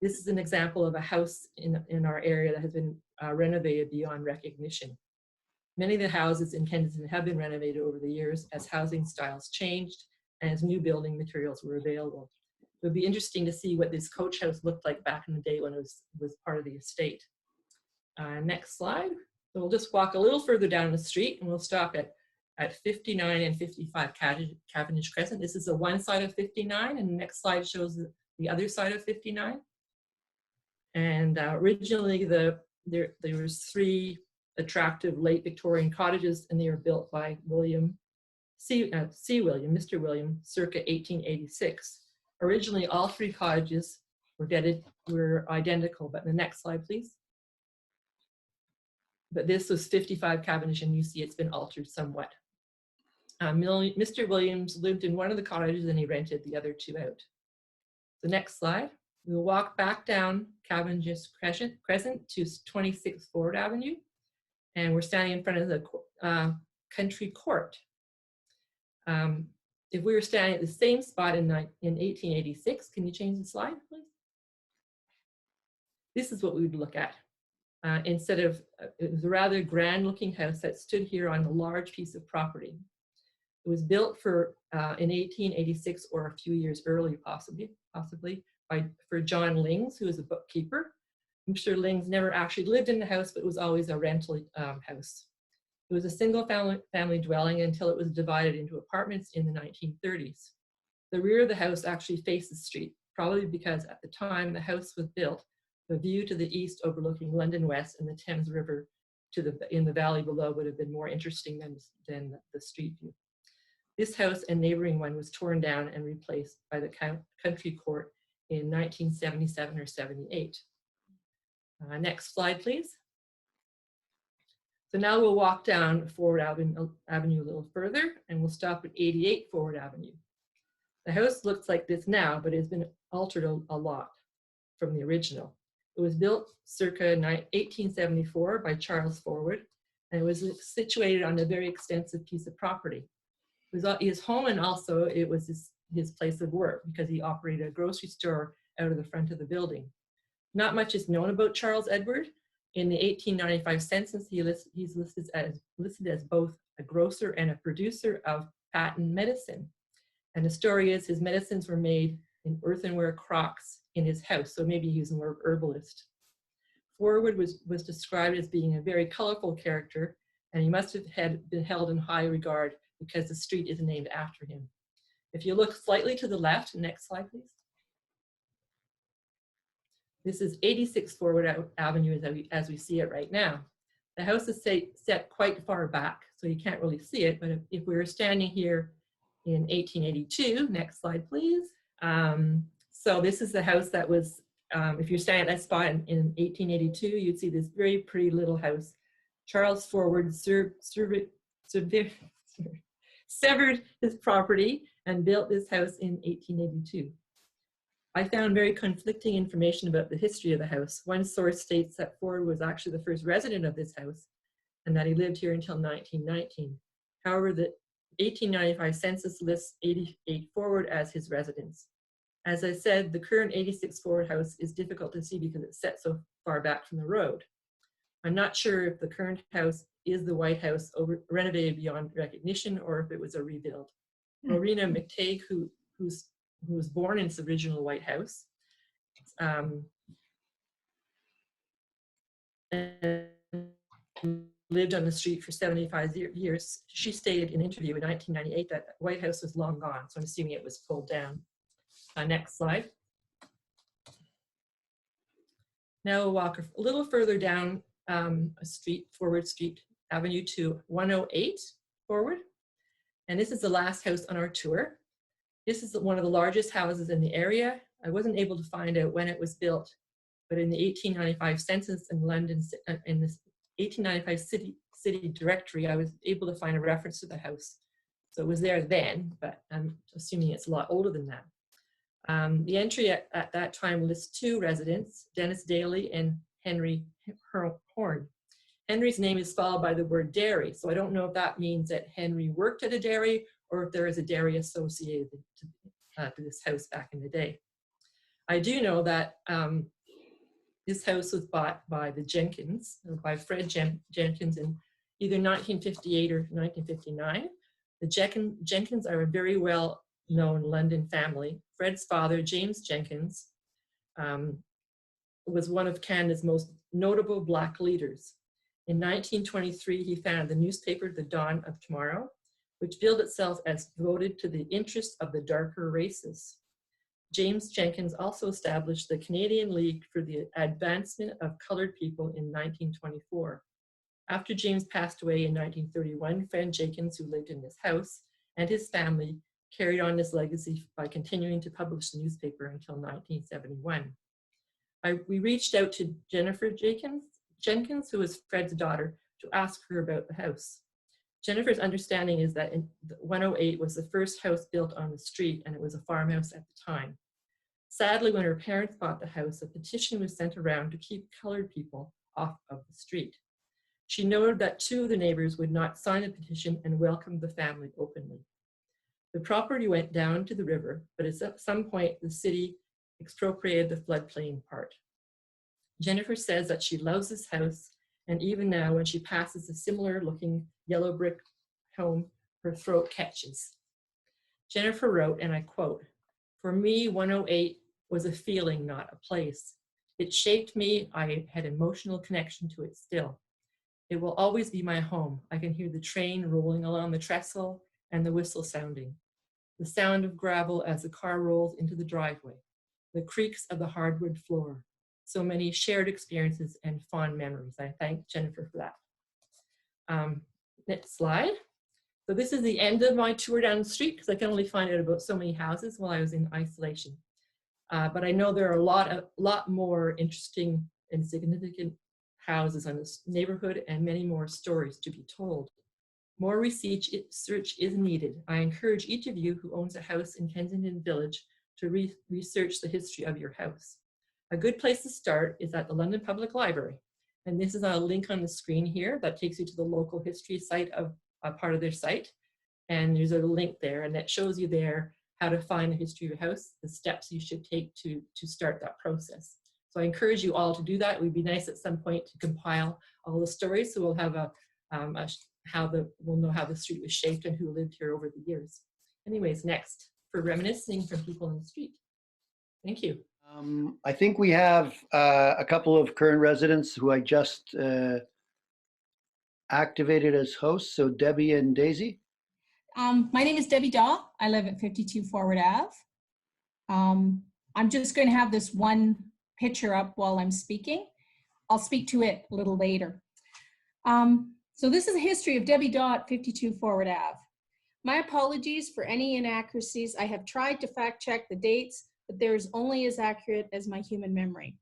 This is an example of a house in our area that has been renovated beyond recognition. Many of the houses in Kensington have been renovated over the years as housing styles changed and as new building materials were available. It would be interesting to see what this coach house looked like back in the day when it was part of the estate. Next slide. So we'll just walk a little further down the street and we'll stop at 59 and 55 Cavendish Crescent. This is the one side of 59, and the next slide shows the other side of 59. And originally there was 3 attractive late Victorian cottages, and they were built by Mr. William, circa 1886. Originally, all three cottages were identical, but the next slide, please. But this was 55 Cavendish, and you see it's been altered somewhat. Mr. Williams lived in one of the cottages and he rented the other two out. The next slide, we'll walk back down Cavendish Crescent to 26 Forward Avenue, and we're standing in front of the country court. If we were standing at the same spot in 1886, can you change the slide, please? This is what we would look at. Instead of, it was a rather grand looking house that stood here on a large piece of property. It was built in 1886 or a few years earlier, possibly for John Lings, who was a bookkeeper. Mr. Lings never actually lived in the house, but it was always a rental house. It was a single family dwelling until it was divided into apartments in the 1930s. The rear of the house actually faced the street, probably because at the time the house was built, the view to the east overlooking London West and the Thames River in the valley below would have been more interesting than the street view. This house and neighboring one was torn down and replaced by the country court in 1977 or 78. Next slide, please. So now we'll walk down Forward Avenue a little further, and we'll stop at 88 Forward Avenue. The house looks like this now, but it has been altered a lot from the original. It was built circa 1874 by Charles Forward, and it was situated on a very extensive piece of property. It was his home, and also it was his place of work because he operated a grocery store out of the front of the building. Not much is known about Charles Edward. In the 1895 census, he's listed as both a grocer and a producer of patent medicine. And the story is his medicines were made in earthenware crocks in his house, so maybe he was more of an herbalist. Forward was described as being a very colorful character, and he must have been held in high regard because the street is named after him. If you look slightly to the left, next slide, please. This is 86 Forward Avenue as we see it right now. The house is set quite far back, so you can't really see it, but if we were standing here in 1882, next slide, please. So this is the house that was, if you're standing at that spot in 1882, you'd see this very pretty little house. Charles Forward severed his property and built this house in 1882. I found very conflicting information about the history of the house. One source states that Forward was actually the first resident of this house and that he lived here until 1919. However, the 1895 census lists 88 Forward as his residence. As I said, the current 86 Forward house is difficult to see because it's set so far back from the road. I'm not sure if the current house is the White House renovated beyond recognition or if it was a rebuild. Marina McTague, who was born in its original White House, and lived on the street for 75 years. She stated in an interview in 1998 that the White House was long gone, so I'm assuming it was pulled down. Next slide. Now we'll walk a little further down Forward Street Avenue to 108 Forward. And this is the last house on our tour. This is one of the largest houses in the area. I wasn't able to find out when it was built, but in the 1895 census in London, in this 1895 city directory, I was able to find a reference to the house. So it was there then, but I'm assuming it's a lot older than that. The entry at that time lists two residents, Dennis Daly and Henry Horn. Henry's name is followed by the word dairy, so I don't know if that means that Henry worked at a dairy or if there is a dairy associated to this house back in the day. I do know that this house was bought by the Jenkins, or by Fred Jenkins in either 1958 or 1959. The Jenkins are a very well-known London family. Fred's father, James Jenkins, was one of Canada's most notable Black leaders. In 1923, he founded the newspaper, The Dawn of Tomorrow, which billed itself as devoted to the interests of the darker races. James Jenkins also established the Canadian League for the Advancement of Colored People in 1924. After James passed away in 1931, Fred Jenkins, who lived in this house, and his family carried on his legacy by continuing to publish the newspaper until 1971. We reached out to Jennifer Jenkins, who was Fred's daughter, to ask her about the house. Jennifer's understanding is that 108 was the first house built on the street, and it was a farmhouse at the time. Sadly, when her parents bought the house, a petition was sent around to keep colored people off of the street. She noted that 2 of the neighbors would not sign the petition and welcomed the family openly. The property went down to the river, but at some point the city expropriated the floodplain part. Jennifer says that she loves this house, and even now when she passes a similar looking yellow brick home, her throat catches. Jennifer wrote, and I quote, "For me, 108 was a feeling, not a place. It shaped me. I had emotional connection to it still. It will always be my home. I can hear the train rolling along the trestle and the whistle sounding, the sound of gravel as the car rolls into the driveway, the creaks of the hardwood floor. So many shared experiences and fond memories." I thank Jennifer for that. Next slide. So this is the end of my tour down the street because I can only find out about so many houses while I was in isolation. But I know there are a lot more interesting and significant houses in this neighborhood and many more stories to be told. More research is needed. I encourage each of you who owns a house in Kensington Village to research the history of your house. A good place to start is at the London Public Library. And this is a link on the screen here that takes you to the local history site of a part of their site. And there's a link there, and that shows you there how to find the history of your house, the steps you should take to start that process. So I encourage you all to do that. It would be nice at some point to compile all the stories, so we'll have we'll know how the street was shaped and who lived here over the years. Anyways, next, for reminiscing from people in the street. Thank you. I think we have a couple of current residents who I just activated as hosts. So Debbie and Daisy. My name is Debbie Daw. I live at 52 Forward Ave. I'm just going to have this one picture up while I'm speaking. I'll speak to it a little later. So this is a history of Debbie Daw at 52 Forward Ave. My apologies for any inaccuracies. I have tried to fact check the dates, but they're only as accurate as my human memory.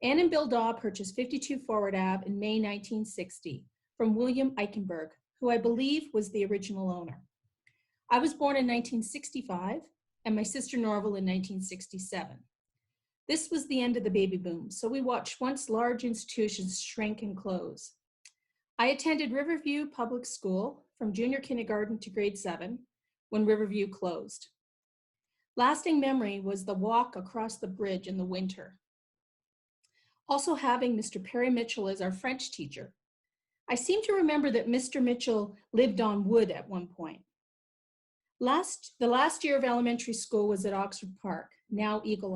Ann and Bill Daw purchased 52 Forward Ave in May 1960 from William Eichenberg, who I believe was the original owner. I was born in 1965 and my sister Norval in 1967. This was the end of the baby boom, so we watched once large institutions shrink and close. I attended Riverview Public School from junior kindergarten to grade 7 when Riverview closed. Lasting memory was the walk across the bridge in the winter. Also having Mr. Perry Mitchell as our French teacher. I seem to remember that Mr. Mitchell lived on wood at one point. The last year of elementary school was at Oxford Park, now Eagle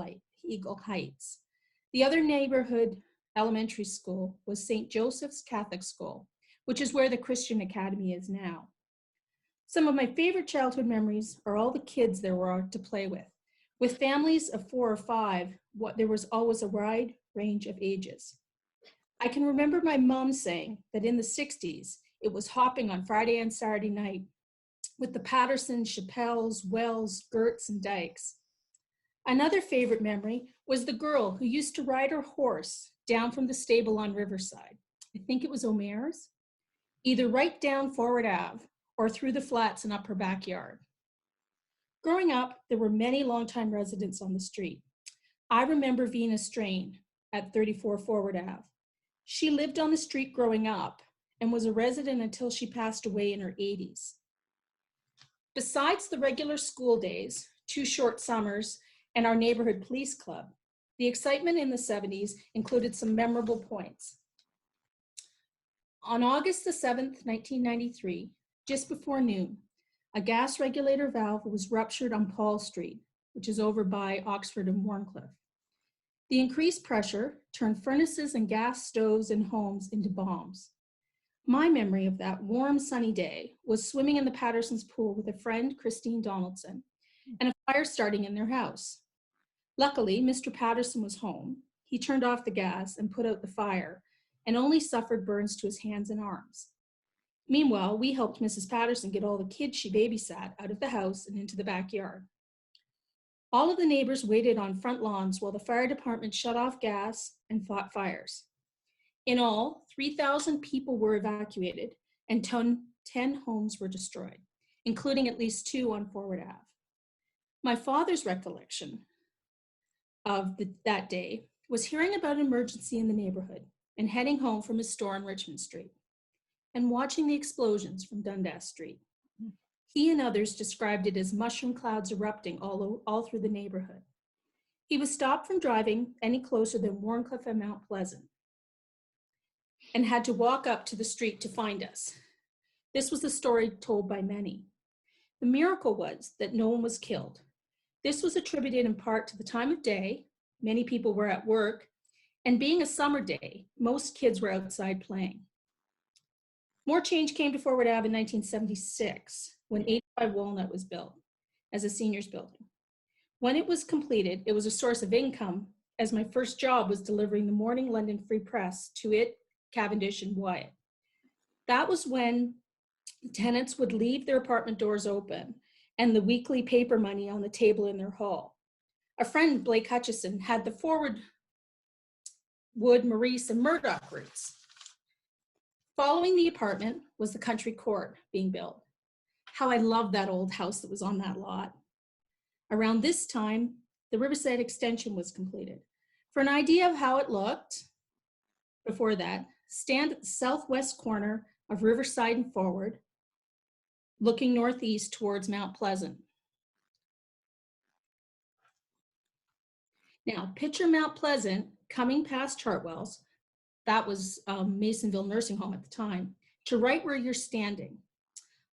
Heights. The other neighborhood elementary school was St. Joseph's Catholic School, which is where the Christian Academy is now. Some of my favorite childhood memories are all the kids there were to play with. With families of 4 or 5, there was always a wide range of ages. I can remember my mom saying that in the 60s, it was hopping on Friday and Saturday night with the Pattersons, Chappelles, Wells, Gertz, and Dykes. Another favorite memory was the girl who used to ride her horse down from the stable on Riverside. I think it was Omer's, either right down Forward Ave or through the flats and up her backyard. Growing up, there were many longtime residents on the street. I remember Vina Strain at 34 Forward Ave. She lived on the street growing up and was a resident until she passed away in her 80s. Besides the regular school days, 2 short summers, and our neighborhood police club, the excitement in the 70s included some memorable points. On August the 7th, 1993, just before noon, a gas regulator valve was ruptured on Paul Street, which is over by Oxford and Warncliffe. The increased pressure turned furnaces and gas stoves in homes into bombs. My memory of that warm, sunny day was swimming in the Pattersons' pool with a friend, Christine Donaldson, and a fire starting in their house. Luckily, Mr. Patterson was home. He turned off the gas and put out the fire, and only suffered burns to his hands and arms. Meanwhile, we helped Mrs. Patterson get all the kids she babysat out of the house and into the backyard. All of the neighbors waited on front lawns while the fire department shut off gas and fought fires. In all, 3,000 people were evacuated and 10 homes were destroyed, including at least 2 on Forward Ave. My father's recollection of that day was hearing about an emergency in the neighborhood and heading home from his store on Richmond Street and watching the explosions from Dundas Street. He and others described it as mushroom clouds erupting all through the neighborhood. He was stopped from driving any closer than Warncliffe and Mount Pleasant and had to walk up to the street to find us. This was the story told by many. The miracle was that no one was killed. This was attributed in part to the time of day. Many people were at work, and being a summer day, most kids were outside playing. More change came to Forward Ave in 1976 when 85 Walnut was built as a seniors building. When it was completed, it was a source of income as my first job was delivering the Morning London Free Press to it, Cavendish, and Wyatt. That was when tenants would leave their apartment doors open and the weekly paper money on the table in their hall. A friend, Blake Hutchison, had the Forward Wood, Maurice, and Murdoch routes. Following the apartment was the country court being built. How I loved that old house that was on that lot. Around this time, the Riverside extension was completed. For an idea of how it looked before that, stand at the southwest corner of Riverside and Forward, looking northeast towards Mount Pleasant. Now, picture Mount Pleasant coming past Chartwell's, that was Masonville Nursing Home at the time, to right where you're standing.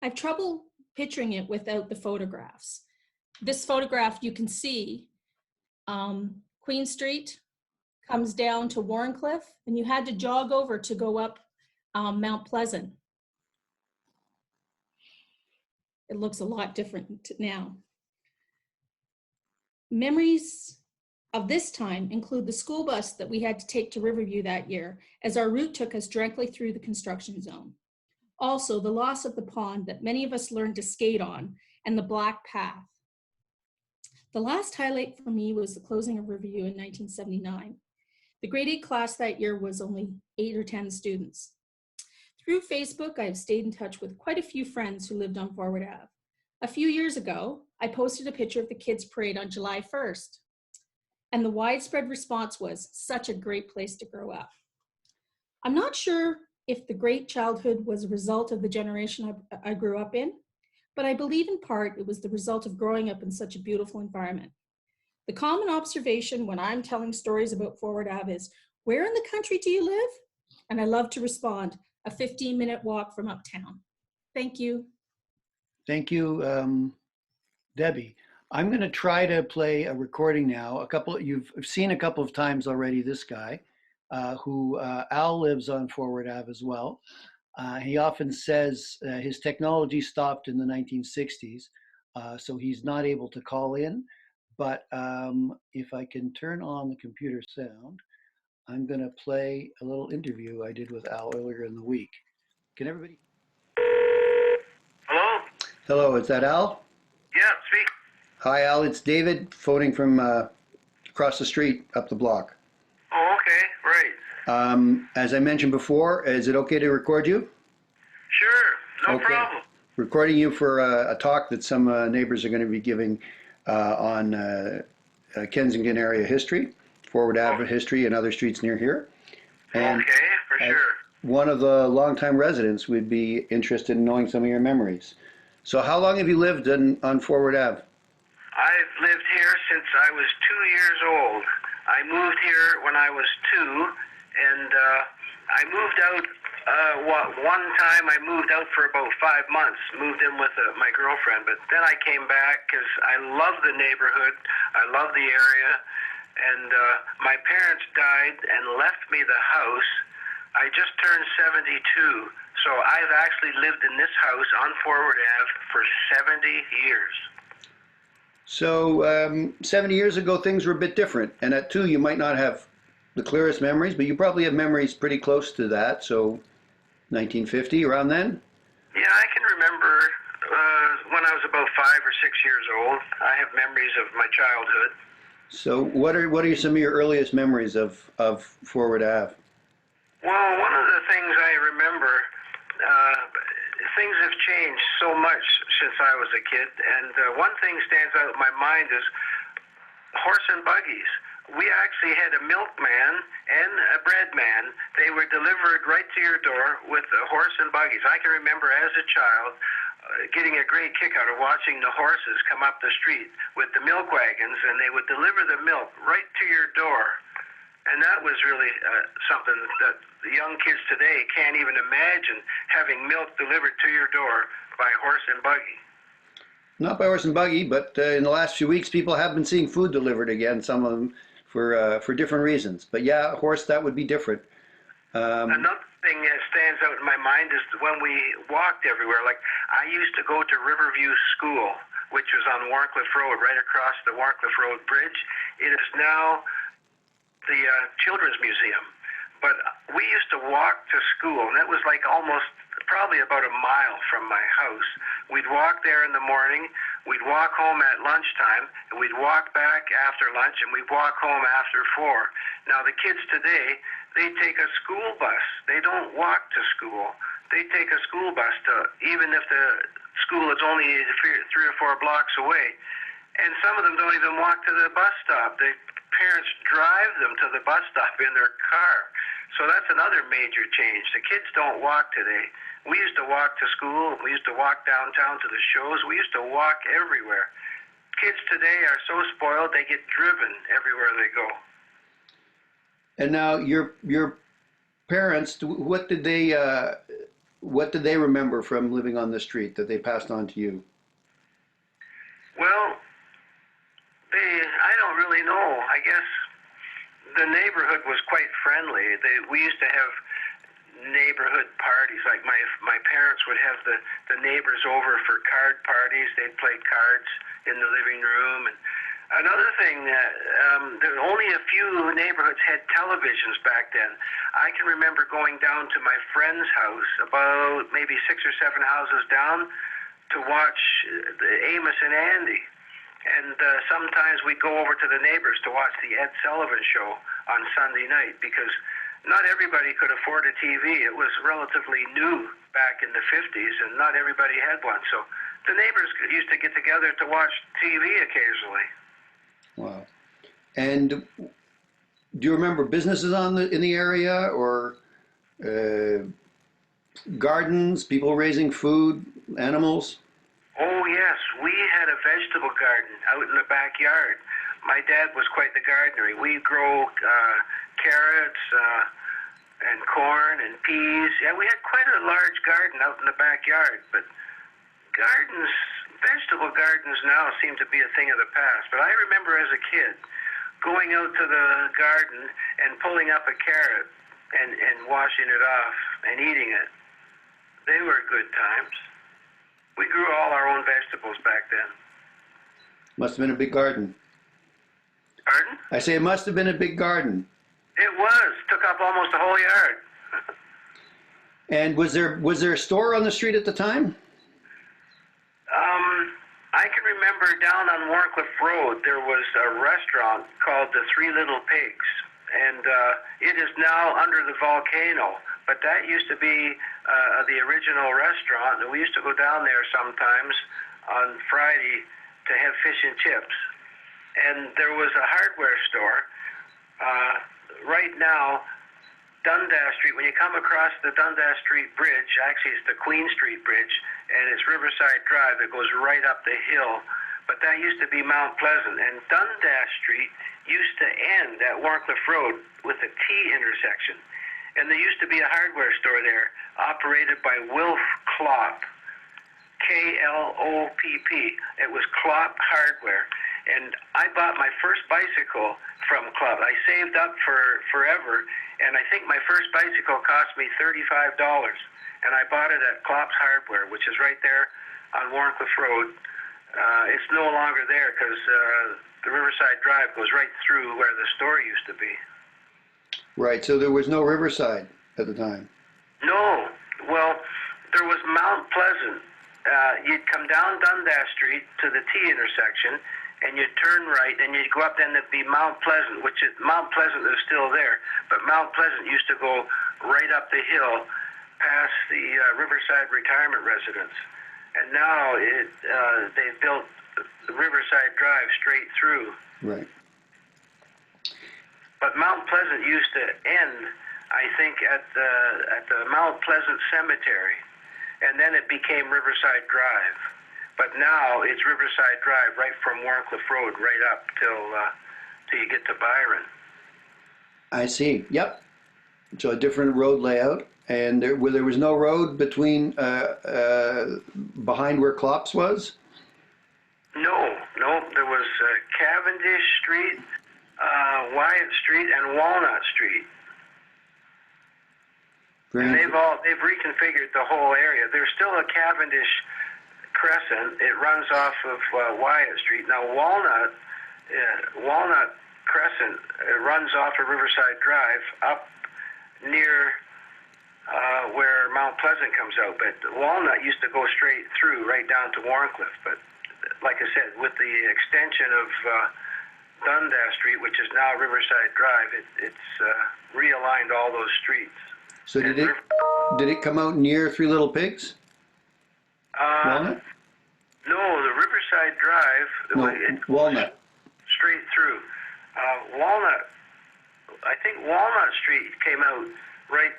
I have trouble picturing it without the photographs. This photograph, you can see Queen Street comes down to Warncliffe, and you had to jog over to go up Mount Pleasant. It looks a lot different now. Memories of this time include the school bus that we had to take to Riverview that year, as our route took us directly through the construction zone. Also, the loss of the pond that many of us learned to skate on, and the black path. The last highlight for me was the closing of Riverview in 1979. The grade 8 class that year was only 8 or 10 students. Through Facebook, I have stayed in touch with quite a few friends who lived on Forward Ave. A few years ago, I posted a picture of the kids' parade on July 1st. And the widespread response was, such a great place to grow up. I'm not sure if the great childhood was a result of the generation I grew up in, but I believe in part it was the result of growing up in such a beautiful environment. The common observation when I'm telling stories about Forward Ave is, where in the country do you live? And I love to respond, a 15-minute walk from uptown. Thank you. Thank you, Debbie. I'm going to try to play a recording now. You've seen a couple of times already this guy, who Al lives on Forward Ave as well. He often says his technology stopped in the 1960s, so he's not able to call in. But if I can turn on the computer sound, I'm going to play a little interview I did with Al earlier in the week. Can everybody? Hello? Hello, is that Al? Yeah, speak. Hi, Al. It's David phoning from across the street, up the block. Oh, okay, right. As I mentioned before, is it okay to record you? Sure, no Okay. problem. Recording you for a talk that some neighbors are going to be giving on Kensington area history, Forward Ave history, and other streets near here. And Okay, for sure. one of the longtime residents would be interested in knowing some of your memories. So how long have you lived on Forward Ave? I've lived here since I was 2 years old. I moved here when I was 2, and I moved out, one time I moved out for about 5 months, moved in with my girlfriend, but then I came back because I love the neighborhood, I love the area, and my parents died and left me the house. I just turned 72, so I've actually lived in this house on Forward Ave for 70 years. So 70 years ago, things were a bit different. And at 2, you might not have the clearest memories, but you probably have memories pretty close to that. So 1950, around then? Yeah, I can remember when I was about 5 or 6 years old. I have memories of my childhood. So what are some of your earliest memories of Forward Ave? Well, one of the things I remember, things have changed so much since I was a kid, and one thing stands out in my mind is horse and buggies. We actually had a milkman and a bread man. They were delivered right to your door with a horse and buggies. I can remember as a child getting a great kick out of watching the horses come up the street with the milk wagons, and they would deliver the milk right to your door. And that was really something that the young kids today can't even imagine, having milk delivered to your door by horse and buggy. Not by horse and buggy, but in the last few weeks, people have been seeing food delivered again. Some of them for different reasons. But yeah, horse, that would be different. Another thing that stands out in my mind is when we walked everywhere. Like, I used to go to Riverview School, which was on Warncliffe Road, right across the Warncliffe Road Bridge. It is now the Children's Museum. But we used to walk to school, and it was like almost probably about a mile from my house. We'd walk there in the morning, we'd walk home at lunchtime, and we'd walk back after lunch, and we'd walk home after 4. Now, the kids today, they take a school bus. They don't walk to school. They take a school bus to, even if the school is only 3 or 4 blocks away. And some of them don't even walk to the bus stop. The parents drive them to the bus stop in their car. So that's another major change. The kids don't walk today. We used to walk to school. We used to walk downtown to the shows. We used to walk everywhere. Kids today are so spoiled, they get driven everywhere they go. And now your parents, what did they remember from living on the street that they passed on to you? Well, I don't really know. I guess the neighborhood was quite friendly. We used to have neighborhood parties. Like my parents would have the neighbors over for card parties. They'd play cards in the living room. And another thing, there were only a few neighborhoods had televisions back then. I can remember going down to my friend's house, about maybe 6 or 7 houses down, to watch the Amos and Andy. And sometimes we'd go over to the neighbors to watch the Ed Sullivan Show on Sunday night, because not everybody could afford a TV. It was relatively new back in the 50s, and not everybody had one. So the neighbors used to get together to watch TV occasionally. Wow. And do you remember businesses in the area, or gardens, people raising food, animals? Oh, yes. We had a vegetable garden out in the backyard. My dad was quite the gardener. We grow carrots and corn and peas. Yeah, we had quite a large garden out in the backyard. But gardens, vegetable gardens now seem to be a thing of the past. But I remember as a kid going out to the garden and pulling up a carrot and washing it off and eating it. They were good times. We grew all our own vegetables back then. Must have been a big garden. Pardon? I say it must have been a big garden. It was. Took up almost the whole yard. And was there a store on the street at the time? I can remember down on Warncliffe Road, there was a restaurant called the Three Little Pigs. And it is now under the volcano. But that used to be the original restaurant, and we used to go down there sometimes on Friday to have fish and chips. And there was a hardware store. Right now, Dundas Street, when you come across the Dundas Street Bridge, actually it's the Queen Street Bridge, and it's Riverside Drive that goes right up the hill. But that used to be Mount Pleasant. And Dundas Street used to end at Warncliffe Road with a T intersection. And there used to be a hardware store there operated by Wilf Klopp, K-L-O-P-P. It was Klopp Hardware. And I bought my first bicycle from Klopp. I saved up for forever, and I think my first bicycle cost me $35. And I bought it at Klopp's Hardware, which is right there on Warncliffe Road. It's no longer there because the Riverside Drive goes right through where the store used to be. Right, so there was no Riverside at the time. No, well, there was Mount Pleasant. You'd come down Dundas Street to the T intersection, and you'd turn right, and you'd go up, then there'd be Mount Pleasant, which is, Mount Pleasant is still there, but Mount Pleasant used to go right up the hill past the Riverside Retirement Residence. And now they've built Riverside Drive straight through. Right. But Mount Pleasant used to end, I think, at the Mount Pleasant Cemetery, and then it became Riverside Drive. But now it's Riverside Drive right from Warncliffe Road right up till you get to Byron. I see. Yep. So a different road layout, and there was no road between behind where Klopp's was. No, there was Cavendish Street, Wyatt Street, and Walnut Street. And they've reconfigured the whole area. There's still a Cavendish Crescent. It runs off of Wyatt Street. Now Walnut Crescent runs off of Riverside Drive up near where Mount Pleasant comes out. But Walnut used to go straight through right down to Warncliffe. But like I said, with the extension of Dundas Street, which is now Riverside Drive, it's realigned all those streets. So did it come out near Three Little Pigs? Walnut? No, the Riverside Drive. It Walnut. Straight through. Walnut. I think Walnut Street came out right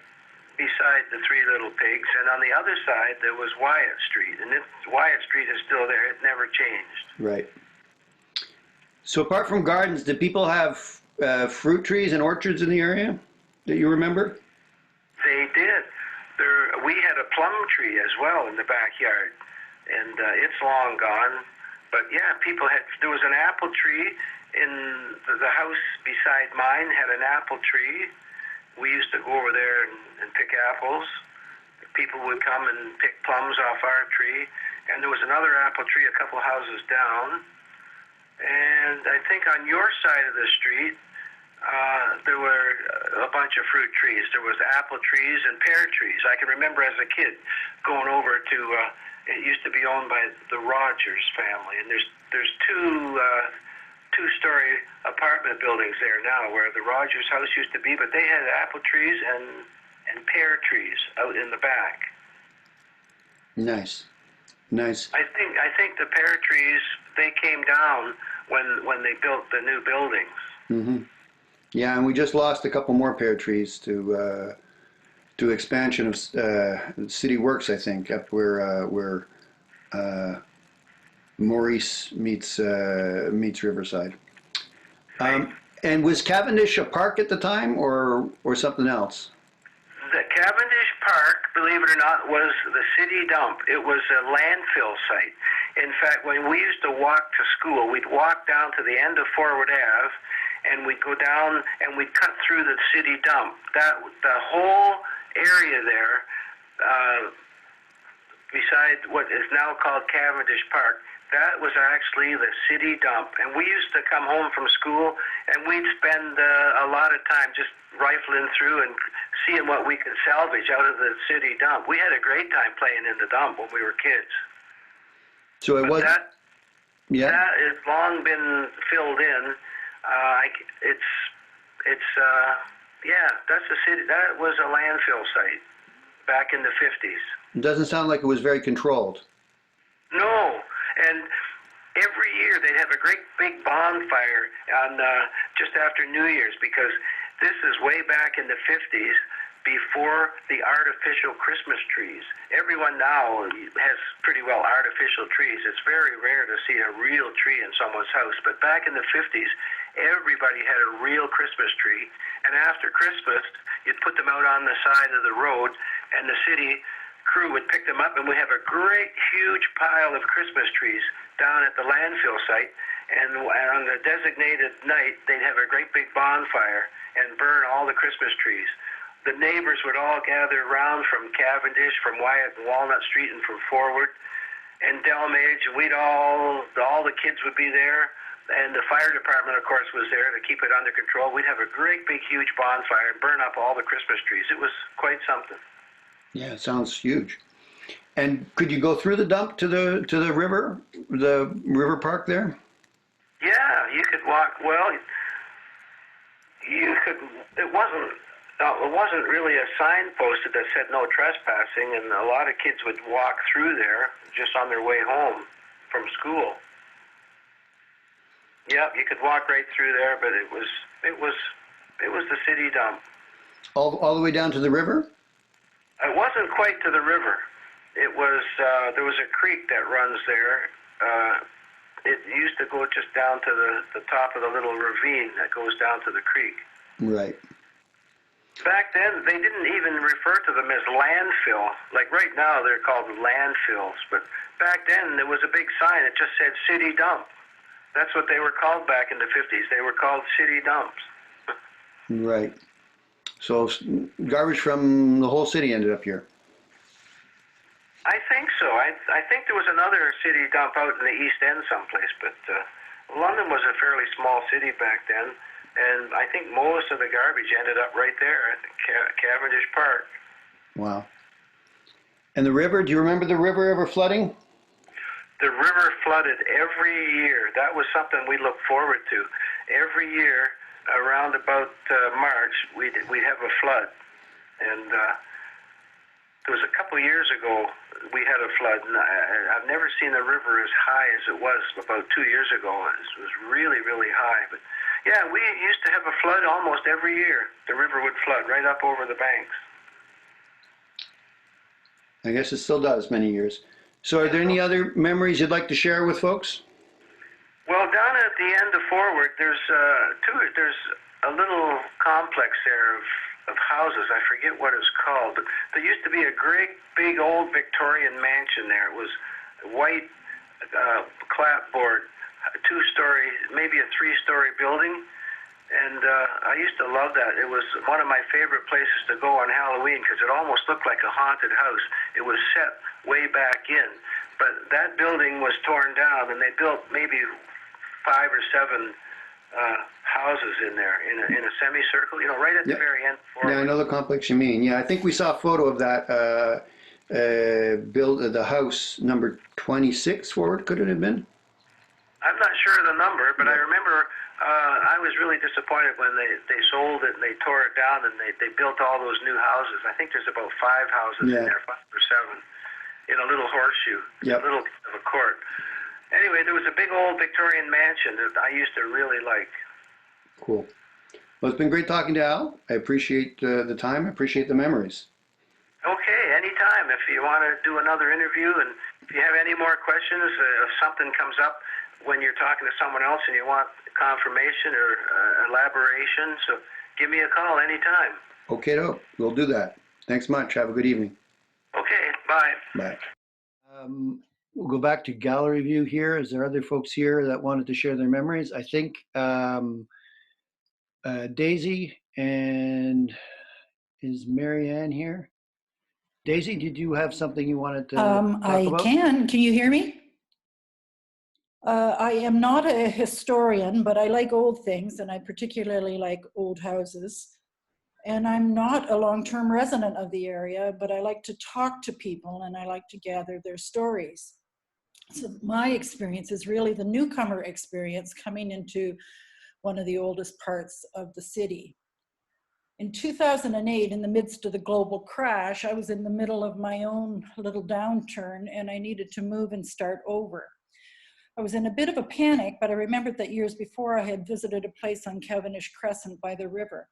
beside the Three Little Pigs, and on the other side there was Wyatt Street, and Wyatt Street is still there. It never changed. Right. So apart from gardens, did people have fruit trees and orchards in the area that you remember? They did. We had a plum tree as well in the backyard, and it's long gone. But yeah, there was an apple tree in the house beside mine had an apple tree. We used to go over there and pick apples. People would come and pick plums off our tree. And there was another apple tree a couple houses down. And I think on your side of the street, there were a bunch of fruit trees. There was apple trees and pear trees. I can remember as a kid going over to, it used to be owned by the Rogers family, and there's two-story apartment buildings there now where the Rogers house used to be, but they had apple trees and pear trees out in the back. Nice. I think the pear trees, they came down when they built the new buildings. Mm-hmm. Yeah, and we just lost a couple more pear trees to expansion of City Works, I think, up where Maurice meets Riverside. And was Cavendish a park at the time, or something else? The Cavendish Park, believe it or not, was the city dump. It was a landfill site. In fact, when we used to walk to school, we'd walk down to the end of Forward Ave, and we'd go down and we'd cut through the city dump. The whole area there, beside what is now called Cavendish Park, that was actually the city dump. And we used to come home from school, and we'd spend a lot of time just rifling through and seeing what we could salvage out of the city dump. We had a great time playing in the dump when we were kids. So it was. That has long been filled in. That's a city. That was a landfill site back in the 50s. It doesn't sound like it was very controlled. No, and every year they'd have a great big bonfire on just after New Year's, because this is way back in the 50s, before the artificial Christmas trees. Everyone now has pretty well artificial trees. It's very rare to see a real tree in someone's house, but back in the 50s, everybody had a real Christmas tree, and after Christmas, you'd put them out on the side of the road, and the city crew would pick them up, and we have a great, huge pile of Christmas trees down at the landfill site, and on the designated night, they'd have a great big bonfire and burn all the Christmas trees. The neighbors would all gather around from Cavendish, from Wyatt and Walnut Street, and from Forward, and Delmage, and we'd all the kids would be there. And the fire department, of course, was there to keep it under control. We'd have a great big huge bonfire and burn up all the Christmas trees. It was quite something. Yeah, it sounds huge. And could you go through the dump to the river park there? Yeah, you could walk. Well, you could. It wasn't really a sign posted that said no trespassing, and a lot of kids would walk through there just on their way home from school. Yep, you could walk right through there, but it was the city dump. All the way down to the river? It wasn't quite to the river. It was there was a creek that runs there. It used to go just down to the top of the little ravine that goes down to the creek. Right. Back then, they didn't even refer to them as landfill. Like right now, they're called landfills. But back then, there was a big sign. It just said city dump. That's what they were called back in the 50s. They were called city dumps. Right. So garbage from the whole city ended up here. I think so. I think there was another city dump out in the East End someplace, but London was a fairly small city back then, and I think most of the garbage ended up right there at Cavendish Park. Wow. And the river, do you remember the river ever flooding? The river flooded every year. That was something we looked forward to. Every year, around about March, we'd have a flood. And there was a couple of years ago, we had a flood. And I've never seen the river as high as it was about 2 years ago. It was really, really high. But yeah, we used to have a flood almost every year. The river would flood right up over the banks. I guess it still does many years. So are there any other memories you'd like to share with folks? Well, down at the end of Forward, there's a little complex there of houses. I forget what it's called, but there used to be a great big old Victorian mansion there. It was white clapboard, a 2-story, maybe a 3-story building. And I used to love that. It was one of my favorite places to go on Halloween because it almost looked like a haunted house. It was set way back in. But that building was torn down, and they built maybe 5 or 7 houses in there in a semicircle, right at the very end. Yeah, I know the complex you mean. Yeah, I think we saw a photo of that the house number 26 Forward, could it have been? I'm not sure of the number, but I remember I was really disappointed when they sold it and they tore it down and they built all those new houses. I think there's about 5 houses in there, 5 or 7, in a little horseshoe, a little bit of a court. Anyway, there was a big old Victorian mansion that I used to really like. Cool. Well, it's been great talking to Al. I appreciate the time. I appreciate the memories. Okay, anytime. If you want to do another interview, and if you have any more questions, if something comes up when you're talking to someone else and you want confirmation or elaboration, so give me a call anytime. Okay, we'll do that. Thanks much. Have a good evening. Okay, bye. Bye. We'll go back to gallery view here. Is there other folks here that wanted to share their memories? I think Daisy and is Marianne here? Daisy, did you have something you wanted to talk about? I can. Can you hear me? I am not a historian, but I like old things, and I particularly like old houses. And I'm not a long-term resident of the area, but I like to talk to people and I like to gather their stories. So my experience is really the newcomer experience coming into one of the oldest parts of the city. In 2008, in the midst of the global crash, I was in the middle of my own little downturn and I needed to move and start over. I was in a bit of a panic, but I remembered that years before I had visited a place on Cavendish Crescent by the river.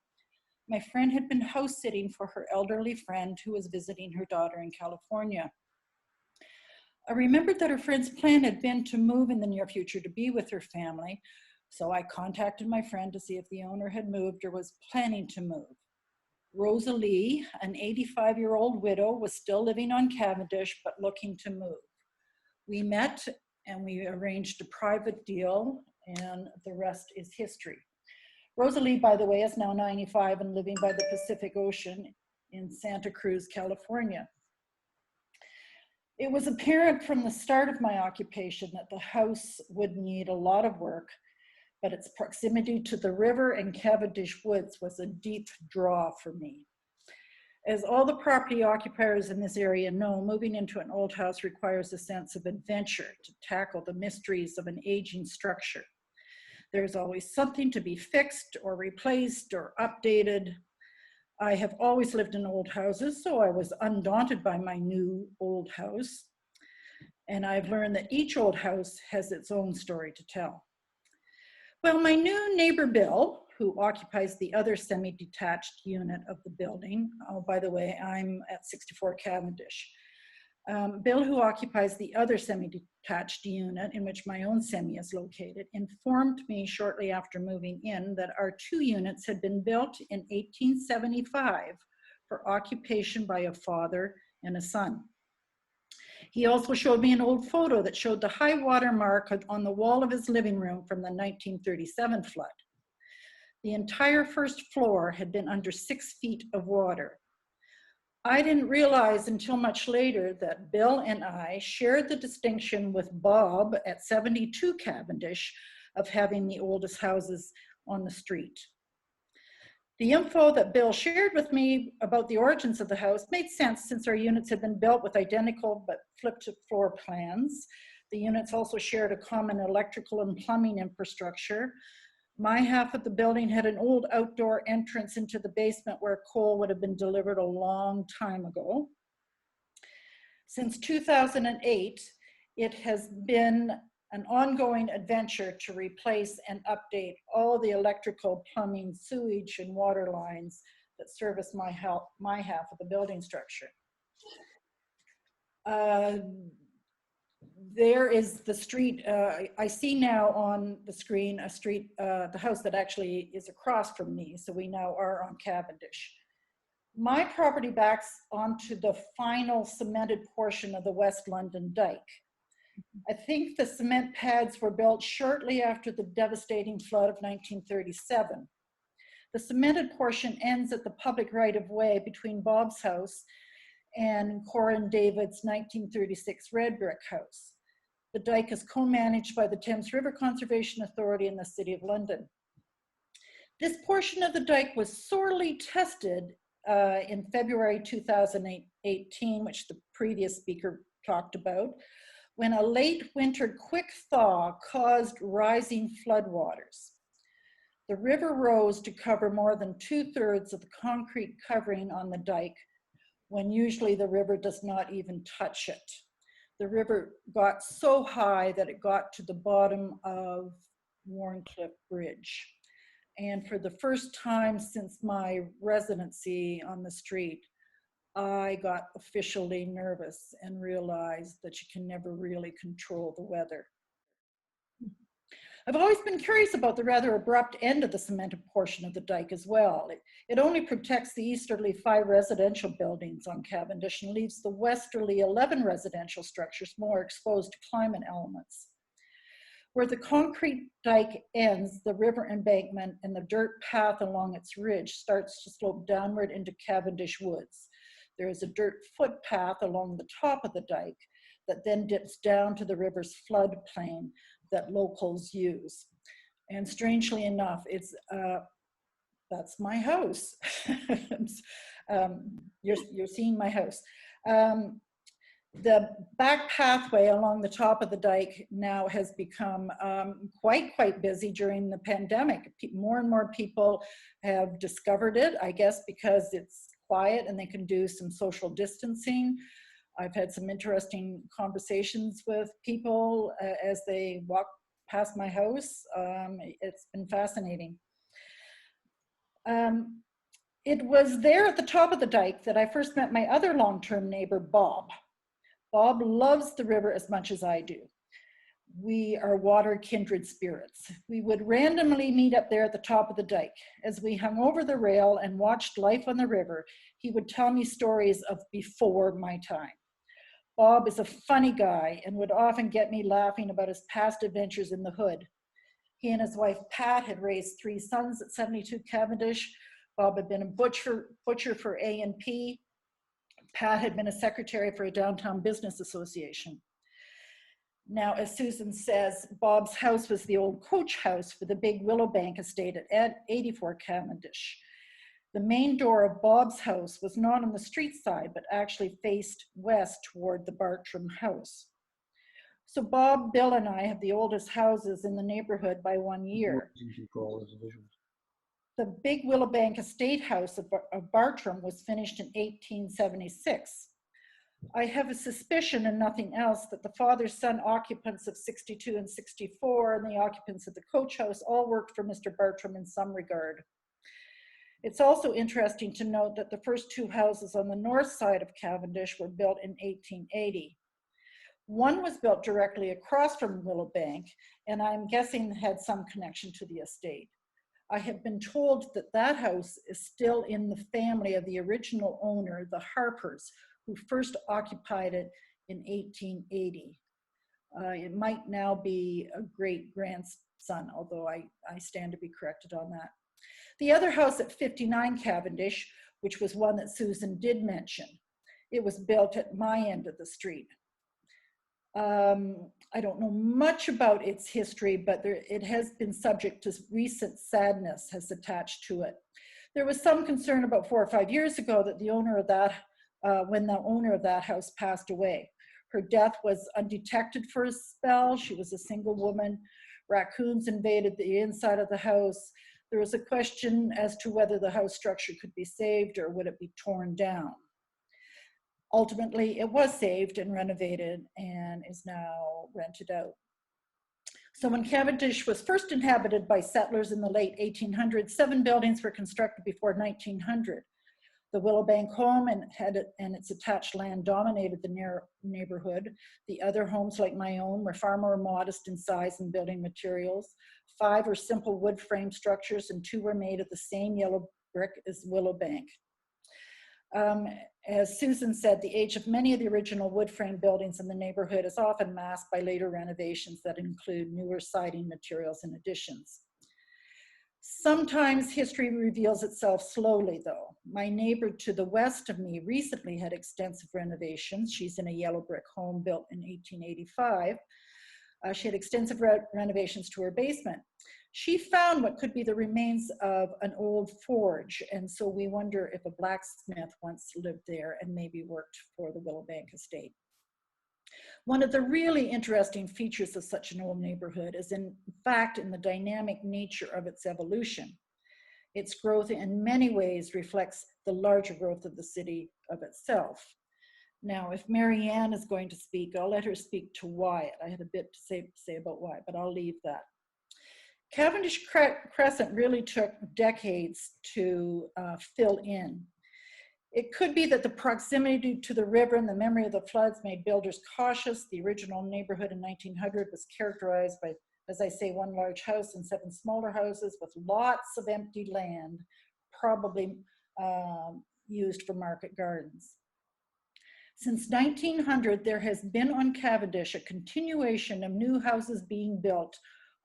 My friend had been house sitting for her elderly friend who was visiting her daughter in California. I remembered that her friend's plan had been to move in the near future to be with her family, so I contacted my friend to see if the owner had moved or was planning to move. Rosalie, an 85-year-old widow, was still living on Cavendish but looking to move. We met and we arranged a private deal, and the rest is history. Rosalie, by the way, is now 95 and living by the Pacific Ocean in Santa Cruz, California. It was apparent from the start of my occupation that the house would need a lot of work, but its proximity to the river and Cavendish Woods was a deep draw for me. As all the property occupiers in this area know, moving into an old house requires a sense of adventure to tackle the mysteries of an aging structure. There's always something to be fixed or replaced or updated. I have always lived in old houses, so I was undaunted by my new old house. And I've learned that each old house has its own story to tell. Well, my new neighbor, Bill, who occupies the other semi-detached unit of the building. Oh, by the way, I'm at 64 Cavendish. Bill, who occupies the other semi-detached unit in which my own semi is located, informed me shortly after moving in that our 2 units had been built in 1875 for occupation by a father and a son. He also showed me an old photo that showed the high water mark on the wall of his living room from the 1937 flood. The entire first floor had been under 6 feet of water. I didn't realize until much later that Bill and I shared the distinction with Bob at 72 Cavendish of having the oldest houses on the street. The info that Bill shared with me about the origins of the house made sense since our units had been built with identical but flipped floor plans. The units also shared a common electrical and plumbing infrastructure. My half of the building had an old outdoor entrance into the basement where coal would have been delivered a long time ago. Since 2008, it has been an ongoing adventure to replace and update all the electrical, plumbing, sewage, and water lines that service my half of the building structure. There is the street, I see now on the screen a street, the house that actually is across from me, so we now are on Cavendish. My property backs onto the final cemented portion of the West London Dyke. I think the cement pads were built shortly after the devastating flood of 1937. The cemented portion ends at the public right-of-way between Bob's house and Corin David's 1936 red brick house. The dike is co-managed by the Thames River Conservation Authority and the City of London. This portion of the dike was sorely tested in February 2018, which the previous speaker talked about, when a late winter quick thaw caused rising floodwaters. The river rose to cover more than 2/3 of the concrete covering on the dike, when usually the river does not even touch it. The river got so high that it got to the bottom of Warncliffe Bridge. And for the first time since my residency on the street, I got officially nervous and realized that you can never really control the weather. I've always been curious about the rather abrupt end of the cemented portion of the dike as well. It only protects the easterly 5 residential buildings on Cavendish and leaves the westerly 11 residential structures more exposed to climate elements. Where the concrete dike ends, the river embankment and the dirt path along its ridge starts to slope downward into Cavendish Woods. There is a dirt footpath along the top of the dike that then dips down to the river's floodplain that locals use. And strangely enough, that's my house. You're seeing my house. The back pathway along the top of the dike now has become quite busy during the pandemic. More and more people have discovered it, I guess, because it's quiet and they can do some social distancing. I've had some interesting conversations with people as they walk past my house. It's been fascinating. It was there at the top of the dike that I first met my other long-term neighbor, Bob. Bob loves the river as much as I do. We are water kindred spirits. We would randomly meet up there at the top of the dike. As we hung over the rail and watched life on the river, he would tell me stories of before my time. Bob is a funny guy and would often get me laughing about his past adventures in the hood. He and his wife Pat had raised 3 sons at 72 Cavendish. Bob had been a butcher for A&P. Pat had been a secretary for a downtown business association. Now, as Susan says, Bob's house was the old coach house for the big Willowbank estate at 84 Cavendish. The main door of Bob's house was not on the street side, but actually faced west toward the Bartram house. So Bob, Bill, and I have the oldest houses in the neighborhood by 1 year. The big Willowbank estate house of Bartram was finished in 1876. I have a suspicion and nothing else that the father-son occupants of 62 and 64 and the occupants of the coach house all worked for Mr. Bartram in some regard. It's also interesting to note that the first two houses on the north side of Cavendish were built in 1880. One was built directly across from Willowbank, and I'm guessing had some connection to the estate. I have been told that that house is still in the family of the original owner, the Harpers, who first occupied it in 1880. It might now be a great-grandson, although I stand to be corrected on that. The other house at 59 Cavendish, which was one that Susan did mention, it was built at my end of the street. I don't know much about its history, but it has been subject to recent sadness has attached to it. There was some concern about 4 or 5 years ago that the owner of that, when the owner of that house passed away. Her death was undetected for a spell. She was a single woman. Raccoons invaded the inside of the house. There was a question as to whether the house structure could be saved or would it be torn down. Ultimately, it was saved and renovated and is now rented out. So when Cavendish was first inhabited by settlers in the late 1800s, 7 buildings were constructed before 1900. The Willowbank home and its attached land dominated the neighborhood. The other homes, like my own, were far more modest in size and building materials. 5 were simple wood frame structures and 2 were made of the same yellow brick as Willowbank. As Susan said, the age of many of the original wood frame buildings in the neighborhood is often masked by later renovations that include newer siding materials and additions. Sometimes history reveals itself slowly, though. My neighbor to the west of me recently had extensive renovations. She's in a yellow brick home built in 1885. She had extensive renovations to her basement. She found what could be the remains of an old forge, and so we wonder if a blacksmith once lived there and maybe worked for the Willowbank estate. One of the really interesting features of such an old neighborhood is in fact in the dynamic nature of its evolution. Its growth in many ways reflects the larger growth of the city of itself. Now, if Mary Ann is going to speak, I'll let her speak to Wyatt. I had a bit to say about Wyatt, but I'll leave that. Cavendish Crescent really took decades to fill in. It could be that the proximity to the river and the memory of the floods made builders cautious. The original neighborhood in 1900 was characterized by, as I say, 1 large house and 7 smaller houses with lots of empty land, probably used for market gardens. Since 1900, there has been on Cavendish a continuation of new houses being built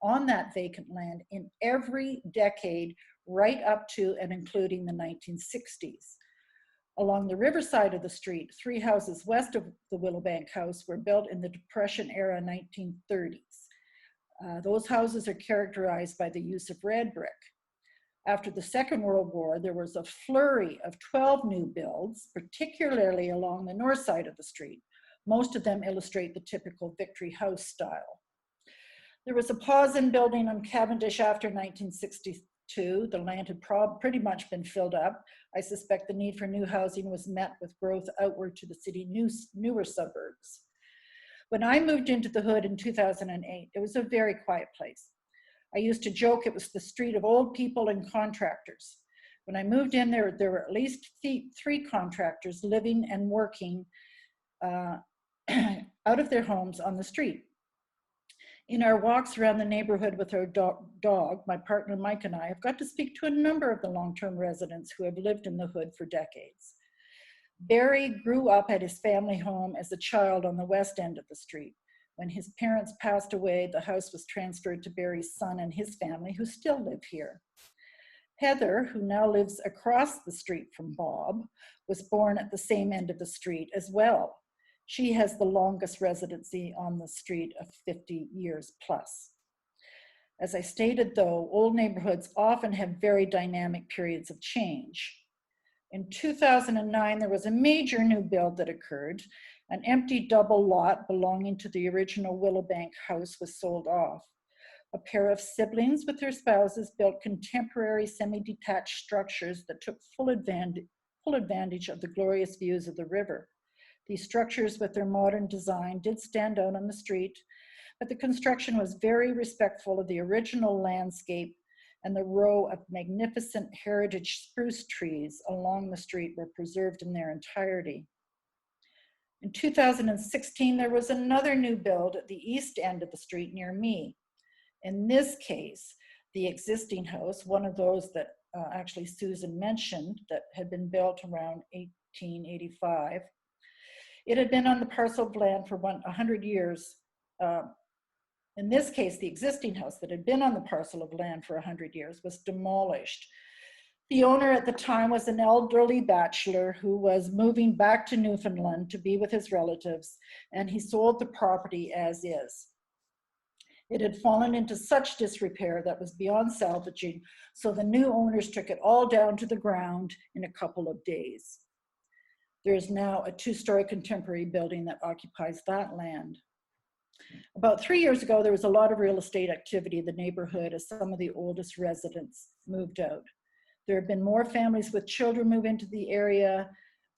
on that vacant land in every decade, right up to and including the 1960s. Along the riverside of the street, 3 houses west of the Willowbank house were built in the Depression era 1930s. Those houses are characterized by the use of red brick. After the Second World War, there was a flurry of 12 new builds, particularly along the north side of the street. Most of them illustrate the typical Victory House style. There was a pause in building on Cavendish after 1962. The land had pretty much been filled up. I suspect the need for new housing was met with growth outward to the city's newer suburbs. When I moved into the hood in 2008, it was a very quiet place. I used to joke it was the street of old people and contractors. When I moved in there were at least 3 contractors living and working out of their homes on the street. In our walks around the neighborhood with our dog, my partner Mike and I have got to speak to a number of the long-term residents who have lived in the hood for decades. Barry grew up at his family home as a child on the west end of the street. When his parents passed away, the house was transferred to Barry's son and his family, who still live here. Heather, who now lives across the street from Bob, was born at the same end of the street as well. She has the longest residency on the street of 50 years plus. As I stated though, old neighborhoods often have very dynamic periods of change. In 2009, there was a major new build that occurred. An empty double lot belonging to the original Willowbank house was sold off. A pair of siblings with their spouses built contemporary semi-detached structures that took full advantage of the glorious views of the river. These structures with their modern design did stand out on the street, but the construction was very respectful of the original landscape, and the row of magnificent heritage spruce trees along the street were preserved in their entirety. In 2016, there was another new build at the east end of the street near me. In this case, the existing house, one of those that actually Susan mentioned that had been built around 1885, it had been on the parcel of land for 100 years. In this case, the existing house that had been on the parcel of land for 100 years was demolished. The owner at the time was an elderly bachelor who was moving back to Newfoundland to be with his relatives, and he sold the property as is. It had fallen into such disrepair that was beyond salvaging, so the new owners took it all down to the ground in a couple of days. There is now a 2-story contemporary building that occupies that land. About 3 years ago, there was a lot of real estate activity in the neighborhood as some of the oldest residents moved out. There have been more families with children move into the area.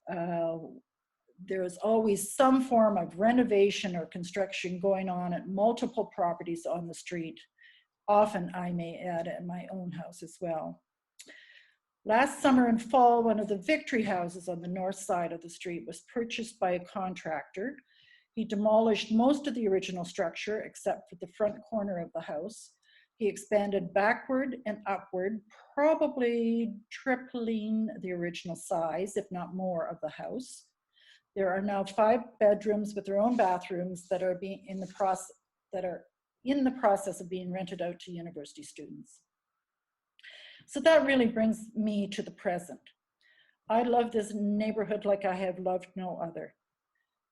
There is always some form of renovation or construction going on at multiple properties on the street. Often, I may add, at my own house as well. Last summer and fall, one of the Victory houses on the north side of the street was purchased by a contractor. He demolished most of the original structure except for the front corner of the house. He expanded backward and upward, probably tripling the original size, if not more, of the house. There are now 5 bedrooms with their own bathrooms that are in the process of being rented out to university students. So that really brings me to the present. I love this neighborhood like I have loved no other.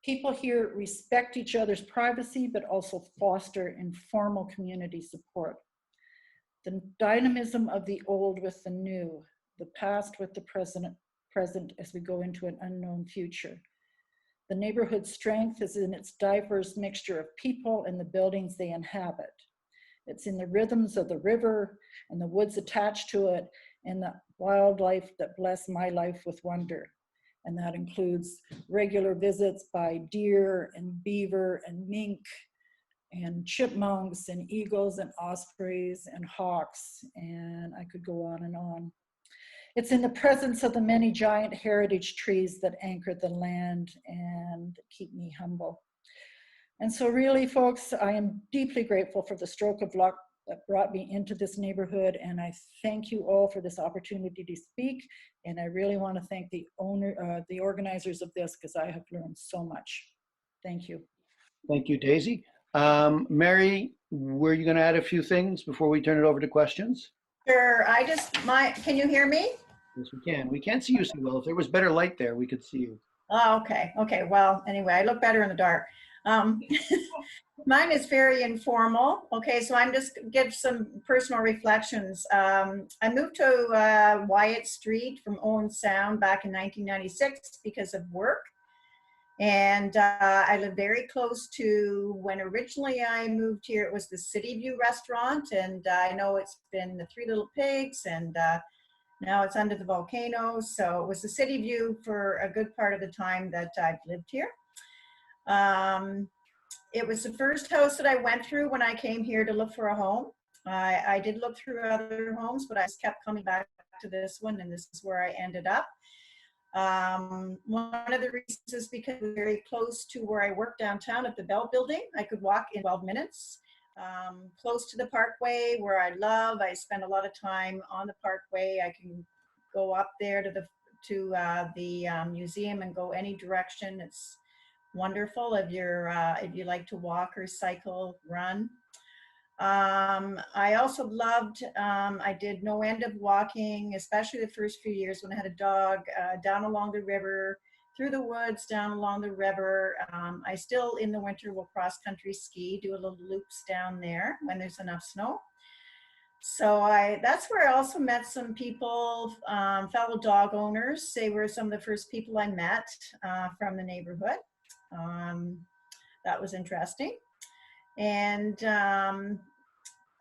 People here respect each other's privacy, but also foster informal community support. The dynamism of the old with the new, the past with the present as we go into an unknown future. The neighborhood's strength is in its diverse mixture of people and the buildings they inhabit. It's in the rhythms of the river and the woods attached to it and the wildlife that bless my life with wonder. And that includes regular visits by deer and beaver and mink and chipmunks and eagles and ospreys and hawks, and I could go on and on. It's in the presence of the many giant heritage trees that anchor the land and keep me humble. And so really, folks, I am deeply grateful for the stroke of luck that brought me into this neighborhood, and I thank you all for this opportunity to speak, and I really want to thank the organizers of this, because I have learned so much. Thank you. Thank you, Daisy. Mary, were you going to add a few things before we turn it over to questions? Sure, can you hear me? Yes, we can. We can't see you so well. If there was better light there, we could see you. Oh, okay. Well, anyway, I look better in the dark. Mine is very informal. Okay, so I'm just give some personal reflections. I moved to Wyatt Street from Owen Sound back in 1996 because of work. And I live very close to, when originally I moved here, it was the City View restaurant. And I know it's been the Three Little Pigs, and now it's Under the Volcano. So it was the City View for a good part of the time that I've lived here. It was the first house that I went through when I came here to look for a home. I did look through other homes, but I just kept coming back to this one, and this is where I ended up. One of the reasons is because we're very close to where I work downtown at the Bell Building. I could walk in 12 minutes. Close to the Parkway, where I love. I spend a lot of time on the Parkway. I can go up there to the museum and go any direction. It's wonderful if you like to walk or cycle, run. I also loved, I did no end of walking, especially the first few years when I had a dog, down along the river, through the woods, down along the river. I still, in the winter, will cross-country ski, do a little loops down there when there's enough snow. So that's where I also met some people, fellow dog owners. They were some of the first people I met from the neighborhood. That was interesting. And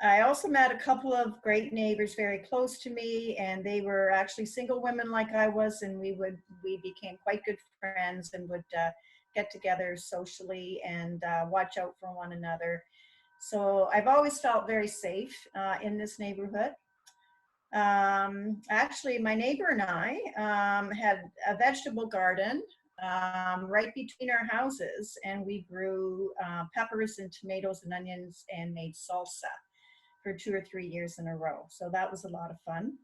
I also met a couple of great neighbors very close to me, and they were actually single women like I was, and we became quite good friends and would get together socially and watch out for one another. So I've always felt very safe in this neighborhood. Actually, my neighbor and I had a vegetable garden right between our houses, and we grew peppers and tomatoes and onions and made salsa for 2 or 3 years in a row. So that was a lot of fun.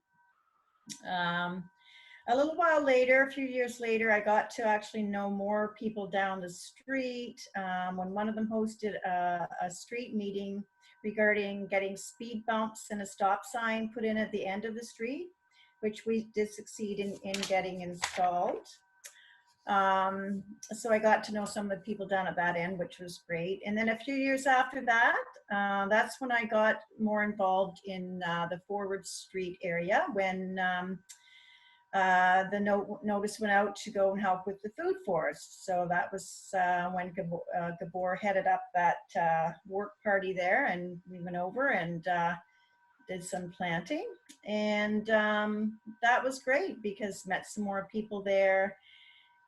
A little while later, a few years later, I got to actually know more people down the street when one of them hosted a street meeting regarding getting speed bumps and a stop sign put in at the end of the street, which we did succeed in getting installed. So I got to know some of the people down at that end, which was great. And then a few years after that, that's when I got more involved in the Forward Street area when the notice went out to go and help with the food forest. So that was when Gabor headed up that work party there, and we went over and did some planting. And that was great because met some more people there.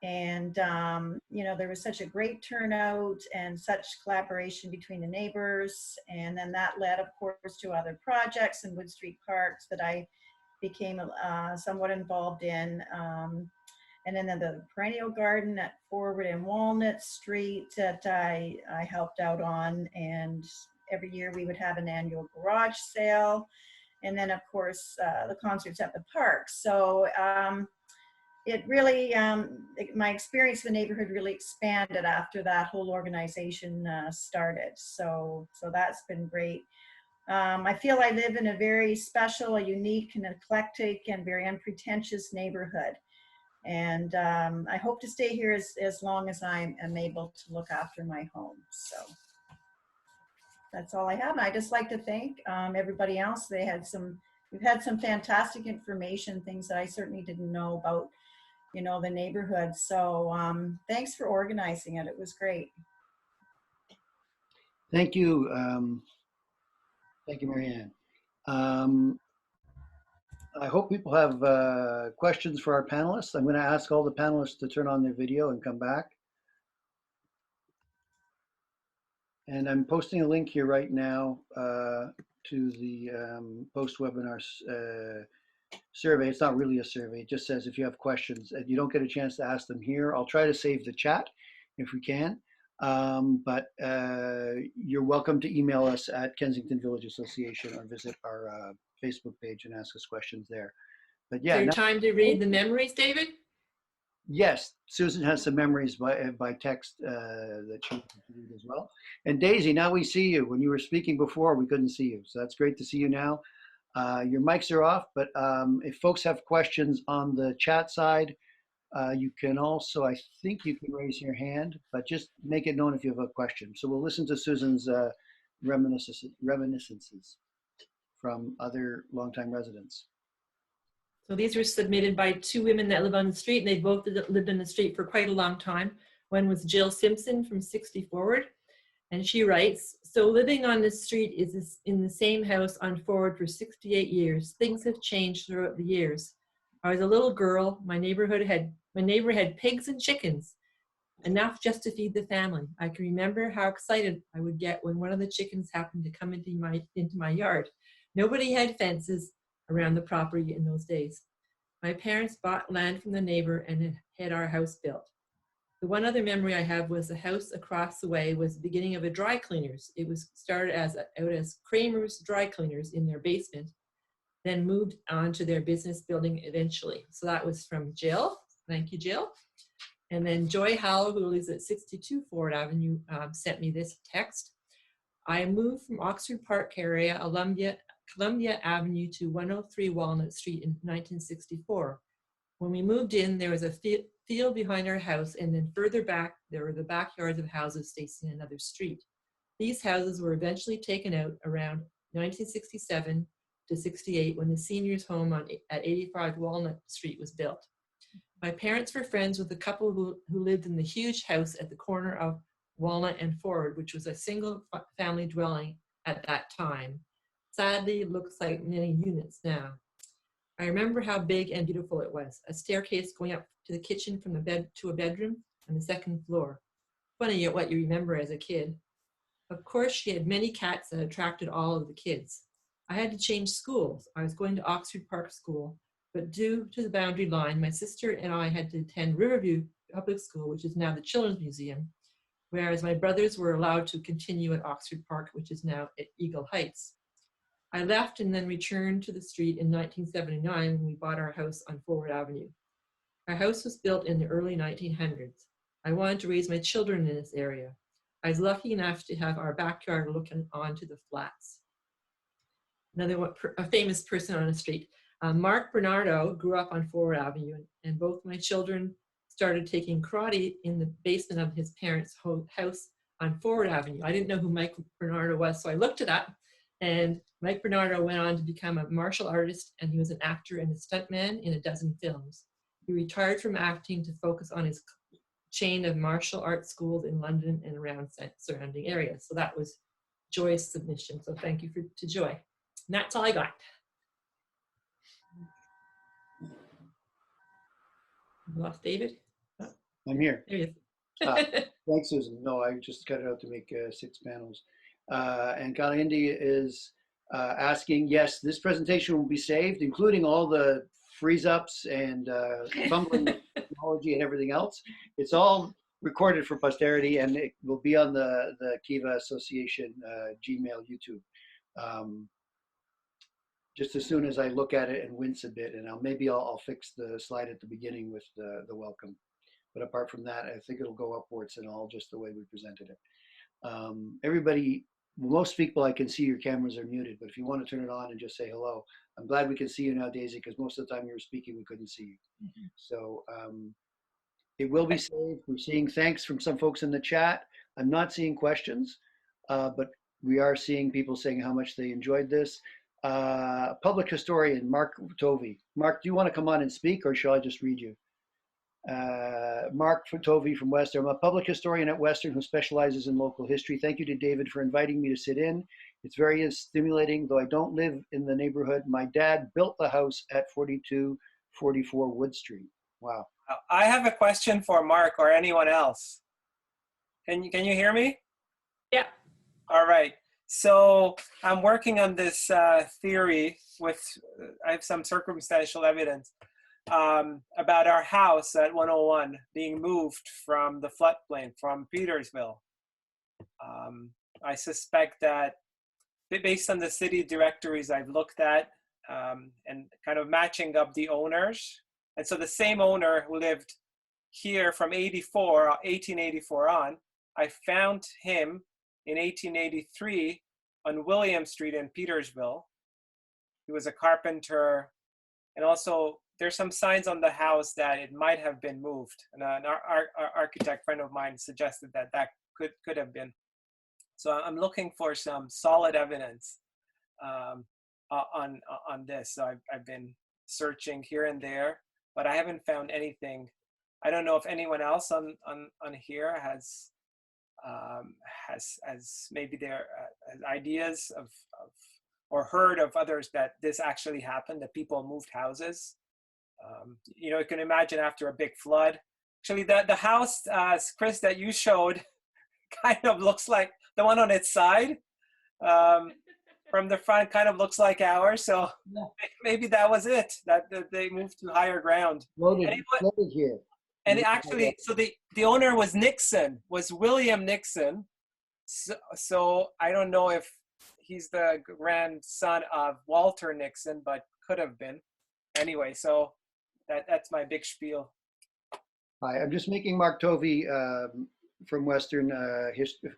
And, you know, there was such a great turnout and such collaboration between the neighbors. And then that led, of course, to other projects in Wood Street Parks that I became somewhat involved in. And then the perennial garden at Forward and Walnut Street that I helped out on. And every year we would have an annual garage sale. And then, of course, the concerts at the park. So, it really, my experience in the neighborhood really expanded after that whole organization started. So that's been great. I feel I live in a very special, a unique and eclectic and very unpretentious neighborhood. And I hope to stay here as long as I am able to look after my home. So that's all I have. And I just like to thank everybody else. We've had some fantastic information, things that I certainly didn't know about, you know, the neighborhood. So thanks for organizing it. It was great. Thank you. Thank you, Marianne. I hope people have questions for our panelists. I'm going to ask all the panelists to turn on their video and come back. And I'm posting a link here right now to the post-webinar survey. It's not really a survey. It just says if you have questions and you don't get a chance to ask them here, I'll try to save the chat if we can. But you're welcome to email us at Kensington Village Association or visit our Facebook page and ask us questions there. But yeah. Is there time to read the memories, David? Yes, Susan has some memories by text that she can read as well. And Daisy, now we see you. When you were speaking before, we couldn't see you. So that's great to see you now. Your mics are off, but if folks have questions on the chat side, you can also, I think you can raise your hand, but just make it known if you have a question. So we'll listen to Susan's reminiscences from other longtime residents. So these were submitted by two women that live on the street, and they both lived on the street for quite a long time. One was Jill Simpson from 60 Forward, and she writes, so living on this street is in the same house on Forward for 68 years. Things have changed throughout the years. I was a little girl. My neighbor had pigs and chickens, enough just to feed the family. I can remember how excited I would get when one of the chickens happened to come into my yard. Nobody had fences around the property in those days. My parents bought land from the neighbor and had our house built. The one other memory I have was the house across the way was the beginning of a dry cleaners. It was started out as Kramer's Dry Cleaners in their basement, then moved on to their business building eventually. So that was from Jill. Thank you, Jill. And then Joy Howell, who lives at 62 Forward Avenue, sent me this text. I moved from Oxford Park area, Columbia Avenue to 103 Walnut Street in 1964. When we moved in, there was a field behind our house, and then further back, there were the backyards of houses facing another street. These houses were eventually taken out around 1967 to 68 when the seniors' home at 85 Walnut Street was built. My parents were friends with a couple who lived in the huge house at the corner of Walnut and Forward, which was a single family dwelling at that time. Sadly, it looks like many units now. I remember how big and beautiful it was. A staircase going up to the kitchen from the bed to a bedroom on the second floor. Funny what you remember as a kid. Of course, she had many cats that attracted all of the kids. I had to change schools. I was going to Oxford Park School, but due to the boundary line, my sister and I had to attend Riverview Public School, which is now the Children's Museum, whereas my brothers were allowed to continue at Oxford Park, which is now at Eagle Heights. I left and then returned to the street in 1979 when we bought our house on Forward Avenue. Our house was built in the early 1900s. I wanted to raise my children in this area. I was lucky enough to have our backyard looking onto the flats. Another one, a famous person on the street. Mark Bernardo grew up on Forward Avenue, and both my children started taking karate in the basement of his parents' house on Forward Avenue. I didn't know who Mike Bernardo was, so I looked it up, and Mike Bernardo went on to become a martial artist, and he was an actor and a stuntman in a dozen films. He retired from acting to focus on his chain of martial arts schools in London and around surrounding areas. So that was Joy's submission, so thank you to Joy. And that's all I got. Lost David? I'm here. There he is. Thanks, Susan. No, I just cut it out to make 6 panels. And Kalindi is asking, yes, this presentation will be saved, including all the freeze-ups and fumbling with technology and everything else. It's all recorded for posterity, and it will be on the Kiva Association Gmail, YouTube. Just as soon as I look at it and wince a bit, and maybe I'll fix the slide at the beginning with the welcome. But apart from that, I think it'll go upwards and all just the way we presented it. Everybody, most people I can see your cameras are muted, but if you want to turn it on and just say hello. I'm glad we can see you now, Daisy, because most of the time you were speaking, we couldn't see you. Mm-hmm. So it will be saved. We're seeing thanks from some folks in the chat. I'm not seeing questions, but we are seeing people saying how much they enjoyed this. Public historian, Mark Tovey. Mark, do you want to come on and speak, or shall I just read you? Mark Tovey from Western. I'm a public historian at Western who specializes in local history. Thank you to David for inviting me to sit in. It's very stimulating, though I don't live in the neighborhood. My dad built the house at 4244 Wood Street. Wow. I have a question for Mark or anyone else. Can you hear me? Yeah. All right. So I'm working on this theory with, I have some circumstantial evidence about our house at 101 being moved from the floodplain from Petersville. I suspect that based on the city directories I've looked at and kind of matching up the owners. And so the same owner who lived here from 1884 on, I found him in 1883 on William Street in Petersville. He was a carpenter, and also there's some signs on the house that it might have been moved. And an architect friend of mine suggested that that could have been. So I'm looking for some solid evidence on this. So I've been searching here and there, but I haven't found anything. I don't know if anyone else on here has maybe their ideas of or heard of others that this actually happened, that people moved houses. You know, you can imagine after a big flood. Actually, the house, Chris, that you showed kind of looks like the one on its side. From the front kind of looks like ours. So maybe that was it, that they moved to higher ground. Loaded here. And actually, so the owner was Nixon, was William Nixon. So I don't know if he's the grandson of Walter Nixon, but could have been. Anyway, so that's my big spiel. Hi, I'm just making Mark Tovey from Western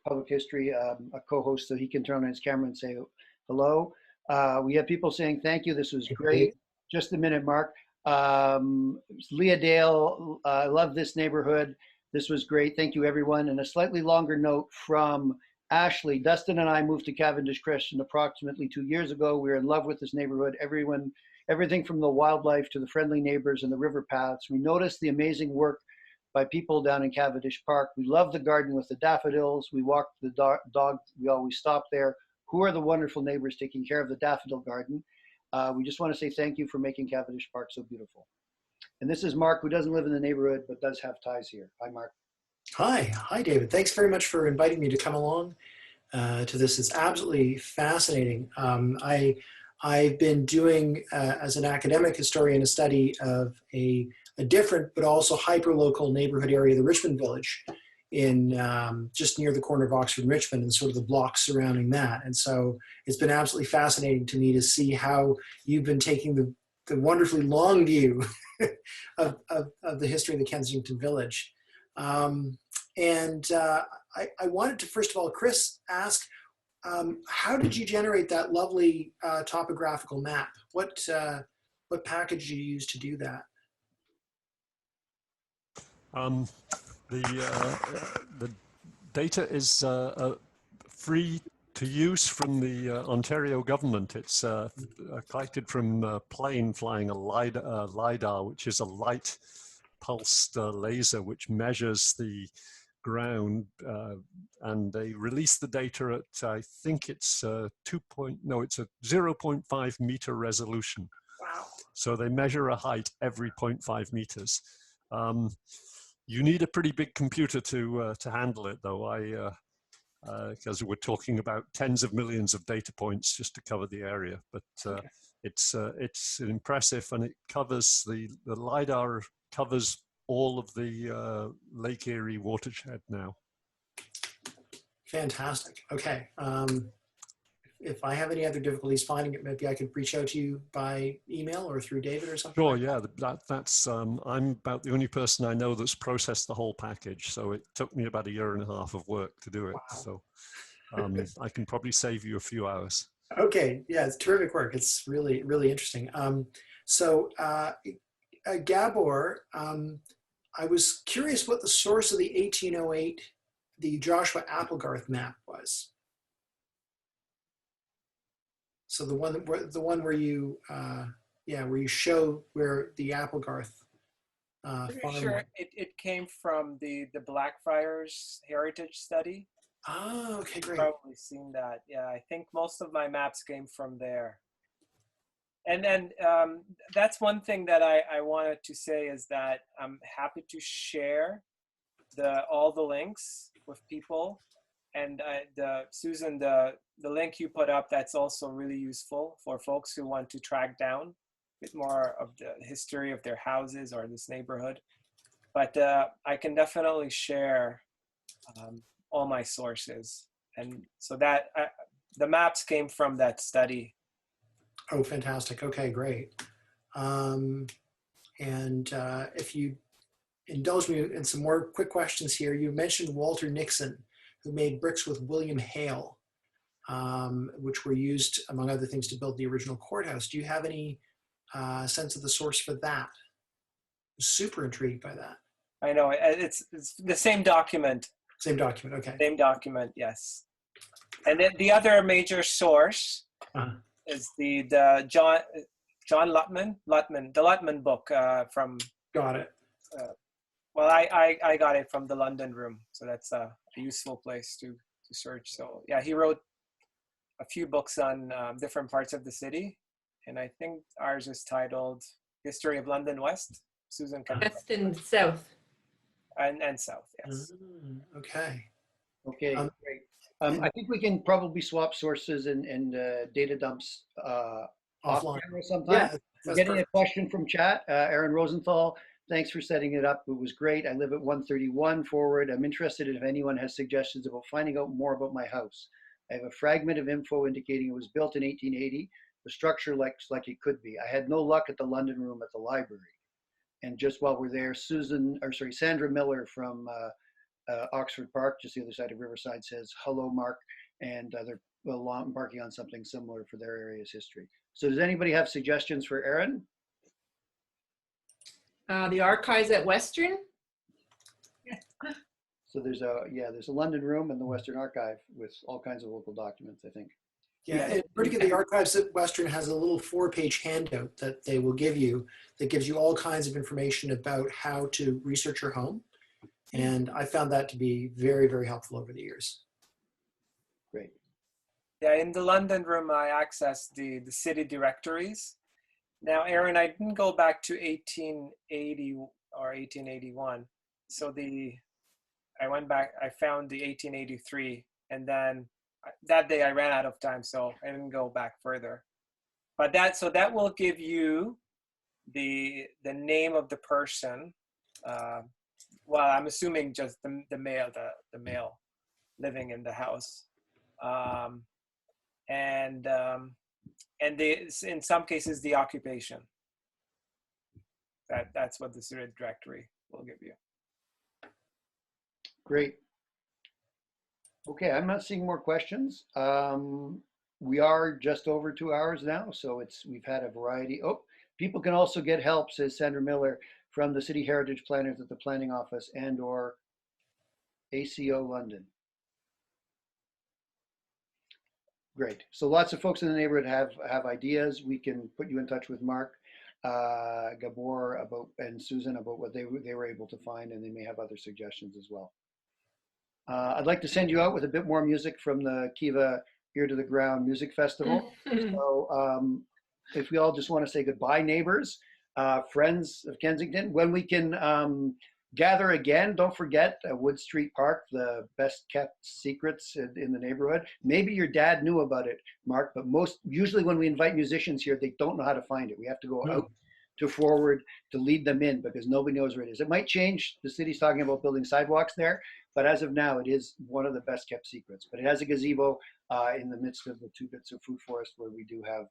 Public History a co-host so he can turn on his camera and say hello. We have people saying thank you. This was great. Just a minute, Mark. Leah Dale, I love this neighborhood. This was great. Thank you, everyone. And a slightly longer note from Ashley. Dustin and I moved to Cavendish Crescent approximately 2 years ago. We were in love with this neighborhood. Everything from the wildlife to the friendly neighbors and the river paths. We noticed the amazing work by people down in Cavendish Park. We love the garden with the daffodils. We walked the dog. We always stop there. Who are the wonderful neighbors taking care of the daffodil garden? We just want to say thank you for making Cavendish Park so beautiful. And this is Mark, who doesn't live in the neighborhood, but does have ties here. Hi, Mark. Hi, David. Thanks very much for inviting me to come along to this. It's absolutely fascinating. I've been doing, as an academic historian, a study of a different but also hyper-local neighborhood area, the Richmond Village, in just near the corner of Oxford and Richmond and sort of the blocks surrounding that. And so it's been absolutely fascinating to me to see how you've been taking the wonderfully long view of the history of the Kensington Village. I wanted to, first of all, Chris, ask, how did you generate that lovely topographical map? What package did you use to do that? The data is free to use from the Ontario government. It's collected from a plane flying a LiDAR, which is a light pulsed laser, which measures the ground, and they release the data at, I think it's it's a 0.5 meter resolution. Wow. So they measure a height every 0.5 meters. You need a pretty big computer to handle it, though. Because we're talking about tens of millions of data points just to cover the area, but Okay. it's impressive, and it covers the LiDAR covers all of the Lake Erie watershed now. Fantastic. Okay. If I have any other difficulties finding it, maybe I could reach out to you by email or through David or something. Sure, like yeah, that's I'm about the only person I know that's processed the whole package, so it took me about 1.5 years of work to do it. Wow. So I can probably save you a few hours. Okay, yeah, it's terrific work. It's really, really interesting. Gabor, I was curious what the source of the 1808, the Joshua Applegarth map was. So the one where you, where you show where the Applegarth farm. Sure, it came from the Blackfriars Heritage Study. Oh, okay, great. You've probably seen that. Yeah, I think most of my maps came from there. And then that's one thing that I wanted to say is that I'm happy to share all the links with people. And Susan, the link you put up, that's also really useful for folks who want to track down a bit more of the history of their houses or this neighborhood. But I can definitely share all my sources. And so that the maps came from that study. Oh, fantastic. Okay, great. If you indulge me in some more quick questions here, you mentioned Walter Nixon, who made bricks with William Hale, which were used, among other things, to build the original courthouse. Do you have any sense of the source for that? I'm super intrigued by that. I know, it's the same document. Same document, okay. Same document, yes. And then the other major source is the John Lutman, the Lutman book from. Got it. Well, I got it from the London Room, so that's a useful place to search. So yeah, he wrote a few books on different parts of the city, and I think ours is titled History of London West. Susan can. West and South. And South, yes. Okay. Okay, great. I think we can probably swap sources and data dumps off camera sometime. Yeah, We're getting a question from chat. Aaron Rosenthal, thanks for setting it up. It was great. I live at 131 Forward. I'm interested if anyone has suggestions about finding out more about my house. I have a fragment of info indicating it was built in 1880. The structure looks like it could be. I had no luck at the London Room at the library. And just while we're there, Sandra Miller from Oxford Park, just the other side of Riverside, says, hello, Mark. And they're embarking on something similar for their area's history. So does anybody have suggestions for Aaron? The archives at Western. So there's a London room and the Western Archive with all kinds of local documents, I think. Yeah, and particularly the archives at Western has a little 4-page handout that they will give you that gives you all kinds of information about how to research your home. And I found that to be very, very helpful over the years. Great. Yeah, in the London room, I accessed the city directories. Now, Aaron, I didn't go back to 1880 or 1881. So I went back, I found the 1883, and then that day I ran out of time, so I didn't go back further. But that will give you the name of the person. Well, I'm assuming just the male living in the house, and in some cases the occupation. That's what the city directory will give you. Great. Okay, I'm not seeing more questions. We are just over 2 hours now, so we've had a variety. Oh, people can also get help, says Sandra Miller, from the City Heritage Planners at the Planning Office and/or ACO London. Great. So lots of folks in the neighborhood have ideas. We can put you in touch with Mark, Gabor and Susan about what they were able to find, and they may have other suggestions as well. I'd like to send you out with a bit more music from the Kiva Ear to the Ground Music Festival. So if we all just want to say goodbye, neighbors, friends of Kensington, when we can gather again, don't forget Wood Street Park, the best kept secrets in the neighborhood. Maybe your dad knew about it, Mark, but usually when we invite musicians here, they don't know how to find it. We have to go out to Forward to lead them in because nobody knows where it is. It might change. The city's talking about building sidewalks there, but as of now, it is one of the best kept secrets. But it has a gazebo in the midst of the 2 bits of food forest where we do have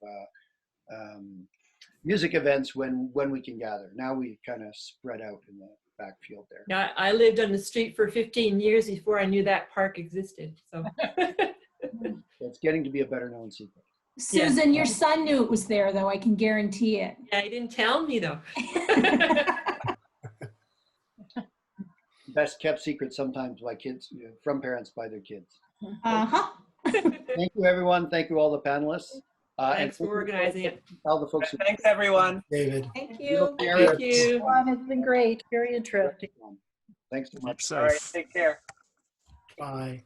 music events when we can gather. Now we kind of spread out in the backfield there. Yeah, I lived on the street for 15 years before I knew that park existed. So It's getting to be a better known secret. Susan, your son knew it was there, though. I can guarantee it. Yeah, he didn't tell me though. Best kept secret sometimes by kids, from parents by their kids. Uh-huh. Thank you, everyone. Thank you, all the panelists. Thanks for organizing it. All the folks. Thanks, everyone. David. Thank you. Thank you. It's been great. Very interesting. Thanks so much. Keep All right, safe. take care. Bye.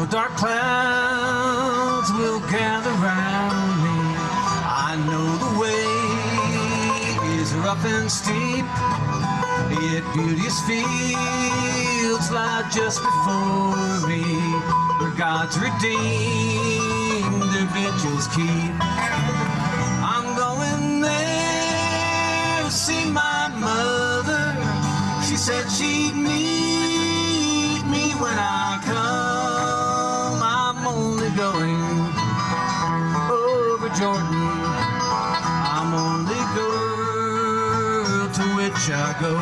Dark clouds will gather round me. I know the way is rough and steep, yet beauteous fields lie just before me, where God's redeemed their vigils keep. I'm going there to see my mother. She said she'd meet me when I come. Going over Jordan, I'm only girl to which I go.